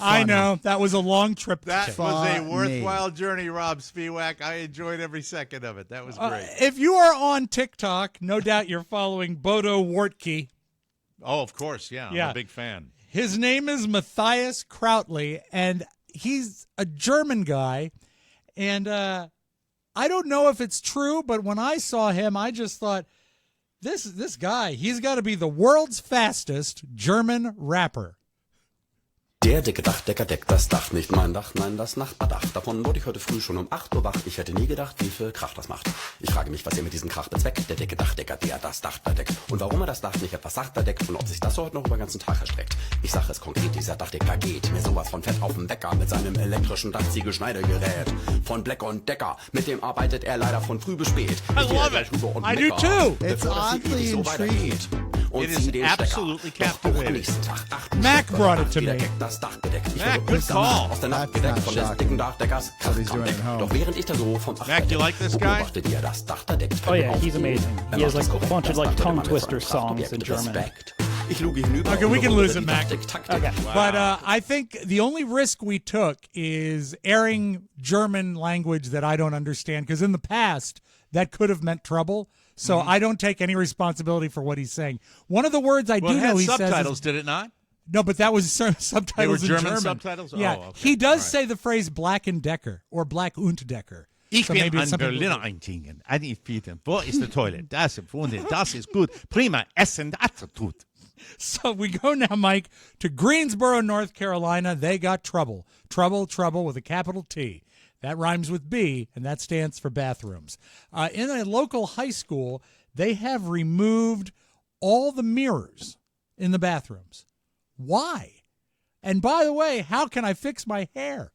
I know. That was a long trip. That was a worthwhile journey, Rob Spiewak. I enjoyed every second of it. That was great. If you are on TikTok, no doubt you're following Bodo Wartke. Oh, of course. Yeah. I'm a big fan. His name is Matthias Krautley, and he's a German guy. And I don't know if it's true, but when I saw him, I just thought, this guy, he's got to be the world's fastest German rapper. Der dicke Dachdecker deckt das Dach, nicht mein Dach, nein, das Nachbardach. Davon wurde ich heute früh schon um 8 Uhr wach. Ich hätte nie gedacht, wie viel Krach das macht. Ich frage mich, was ihr mit diesem Krach bezweckt. Der dicke Dachdecker, der das Dach verdeckt. Und warum er das Dach nicht etwas sachter deckt und ob sich das heute noch über den ganzen Tag erstreckt. Ich sage es konkret, dieser Dachdecker geht mir sowas von fett auf den Wecker mit seinem elektrischen Dachziegelschneidegerät. Von Bleck und Decker, mit dem arbeitet er leider von früh bis spät. I love it. I do too. It's oddly intriguing. It is absolutely captivating. Mac brought it to me. Mac, good call. That's not shocking. What he's doing at home. Mac, do you like this guy? Oh yeah, he's amazing. He has like a bunch of like tongue twister songs in German. Okay, we can lose it, Mac. Okay. But I think the only risk we took is airing German language that I don't understand, because in the past, that could have meant trouble. So I don't take any responsibility for what he's saying. One of the words I do know he says subtitles, did it not? No, but that was subtitles They were in German subtitles? Yeah, Oh, okay. he does Right. say the phrase Black and Decker or Black und Decker. Ich So bin maybe ein it's something- Berliner eingestiegen. Wo ist die Toilette? Das ist Freunde, das ist gut. Prima, Essen, das tut. So we go now, Mike, to Greensboro, North Carolina. They got trouble. Trouble with a capital T. That rhymes with B, and that stands for bathrooms. In a local high school, they have removed all the mirrors in the bathrooms. Why? And by the way, how can I fix my hair?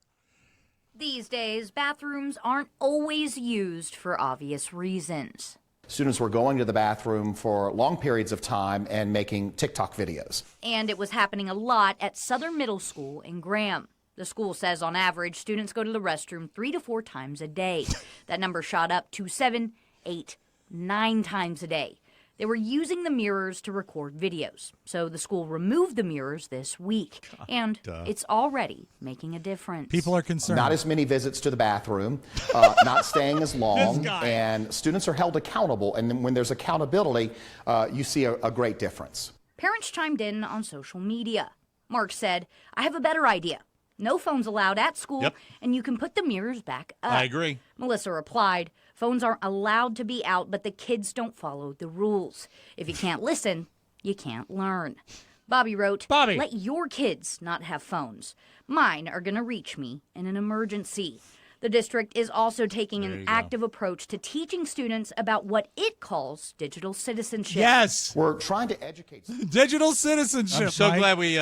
These days, bathrooms aren't always used for obvious reasons. Students were going to the bathroom for long periods of time and making TikTok videos. And it was happening a lot at Southern Middle School in Graham. The school says on average, students go to the restroom 3 to 4 times a day. That number shot up to 7, 8, 9 times a day. They were using the mirrors to record videos. So the school removed the mirrors this week. And it's already making a difference. People are concerned. Not as many visits to the bathroom, not staying as long, and students are held accountable. And then when there's accountability, you see a great difference. Parents chimed in on social media. Mark said, I have a better idea. No phones allowed at school, and you can put the mirrors back up. I agree. Melissa replied, phones aren't allowed to be out, but the kids don't follow the rules. If you can't listen, you can't learn. Bobby wrote, let your kids not have phones. Mine are going to reach me in an emergency. The district is also taking an active approach to teaching students about what it calls digital citizenship. Yes. We're trying to educate. Digital citizenship. I'm so Mike. glad we.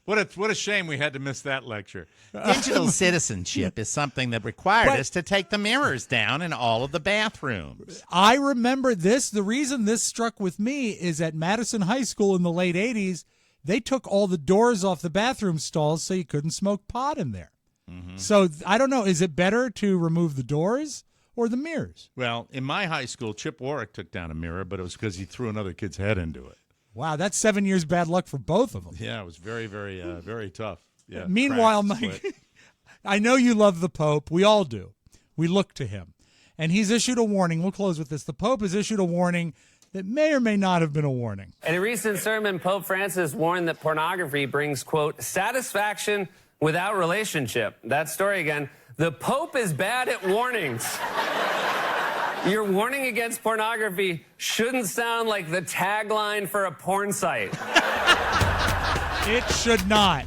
What a shame we had to miss that lecture. Digital citizenship is something that required us to take the mirrors down in all of the bathrooms. I remember this. The reason this struck with me is at Madison High School in the late 80s, they took all the doors off the bathroom stalls so you couldn't smoke pot in there. So I don't know. Is it better to remove the doors or the mirrors? Well, in my high school, Chip Warwick took down a mirror, but it was because he threw another kid's head into it. Wow, that's 7 years bad luck for both of them. Yeah, it was very, very, very tough. Yeah. Meanwhile, cracked, Mike, split. I know you love the Pope. We all do. We look to him. And he's issued a warning. We'll close with this. The Pope has issued a warning that may or may not have been a warning. In a recent sermon, Pope Francis warned that pornography brings, quote, satisfaction without relationship. That story again. The Pope is bad at warnings. Your warning against pornography shouldn't sound like the tagline for a porn site. It should not.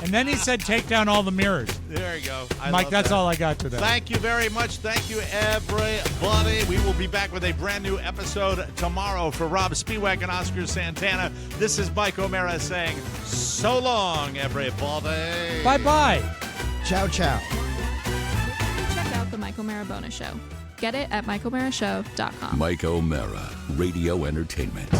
And then he said, take down all the mirrors. There you go. Mike, that's all I got today. Thank you very much. Thank you, everybody. We will be back with a brand new episode tomorrow. For Rob Spiewak and Oscar Santana, this is Mike O'Mara saying so long, everybody. Bye-bye. Ciao, ciao. Check out the Mike O'Mara Bonus Show. Get it at MikeO'MaraShow.com. Mike O'Mara, Radio Entertainment.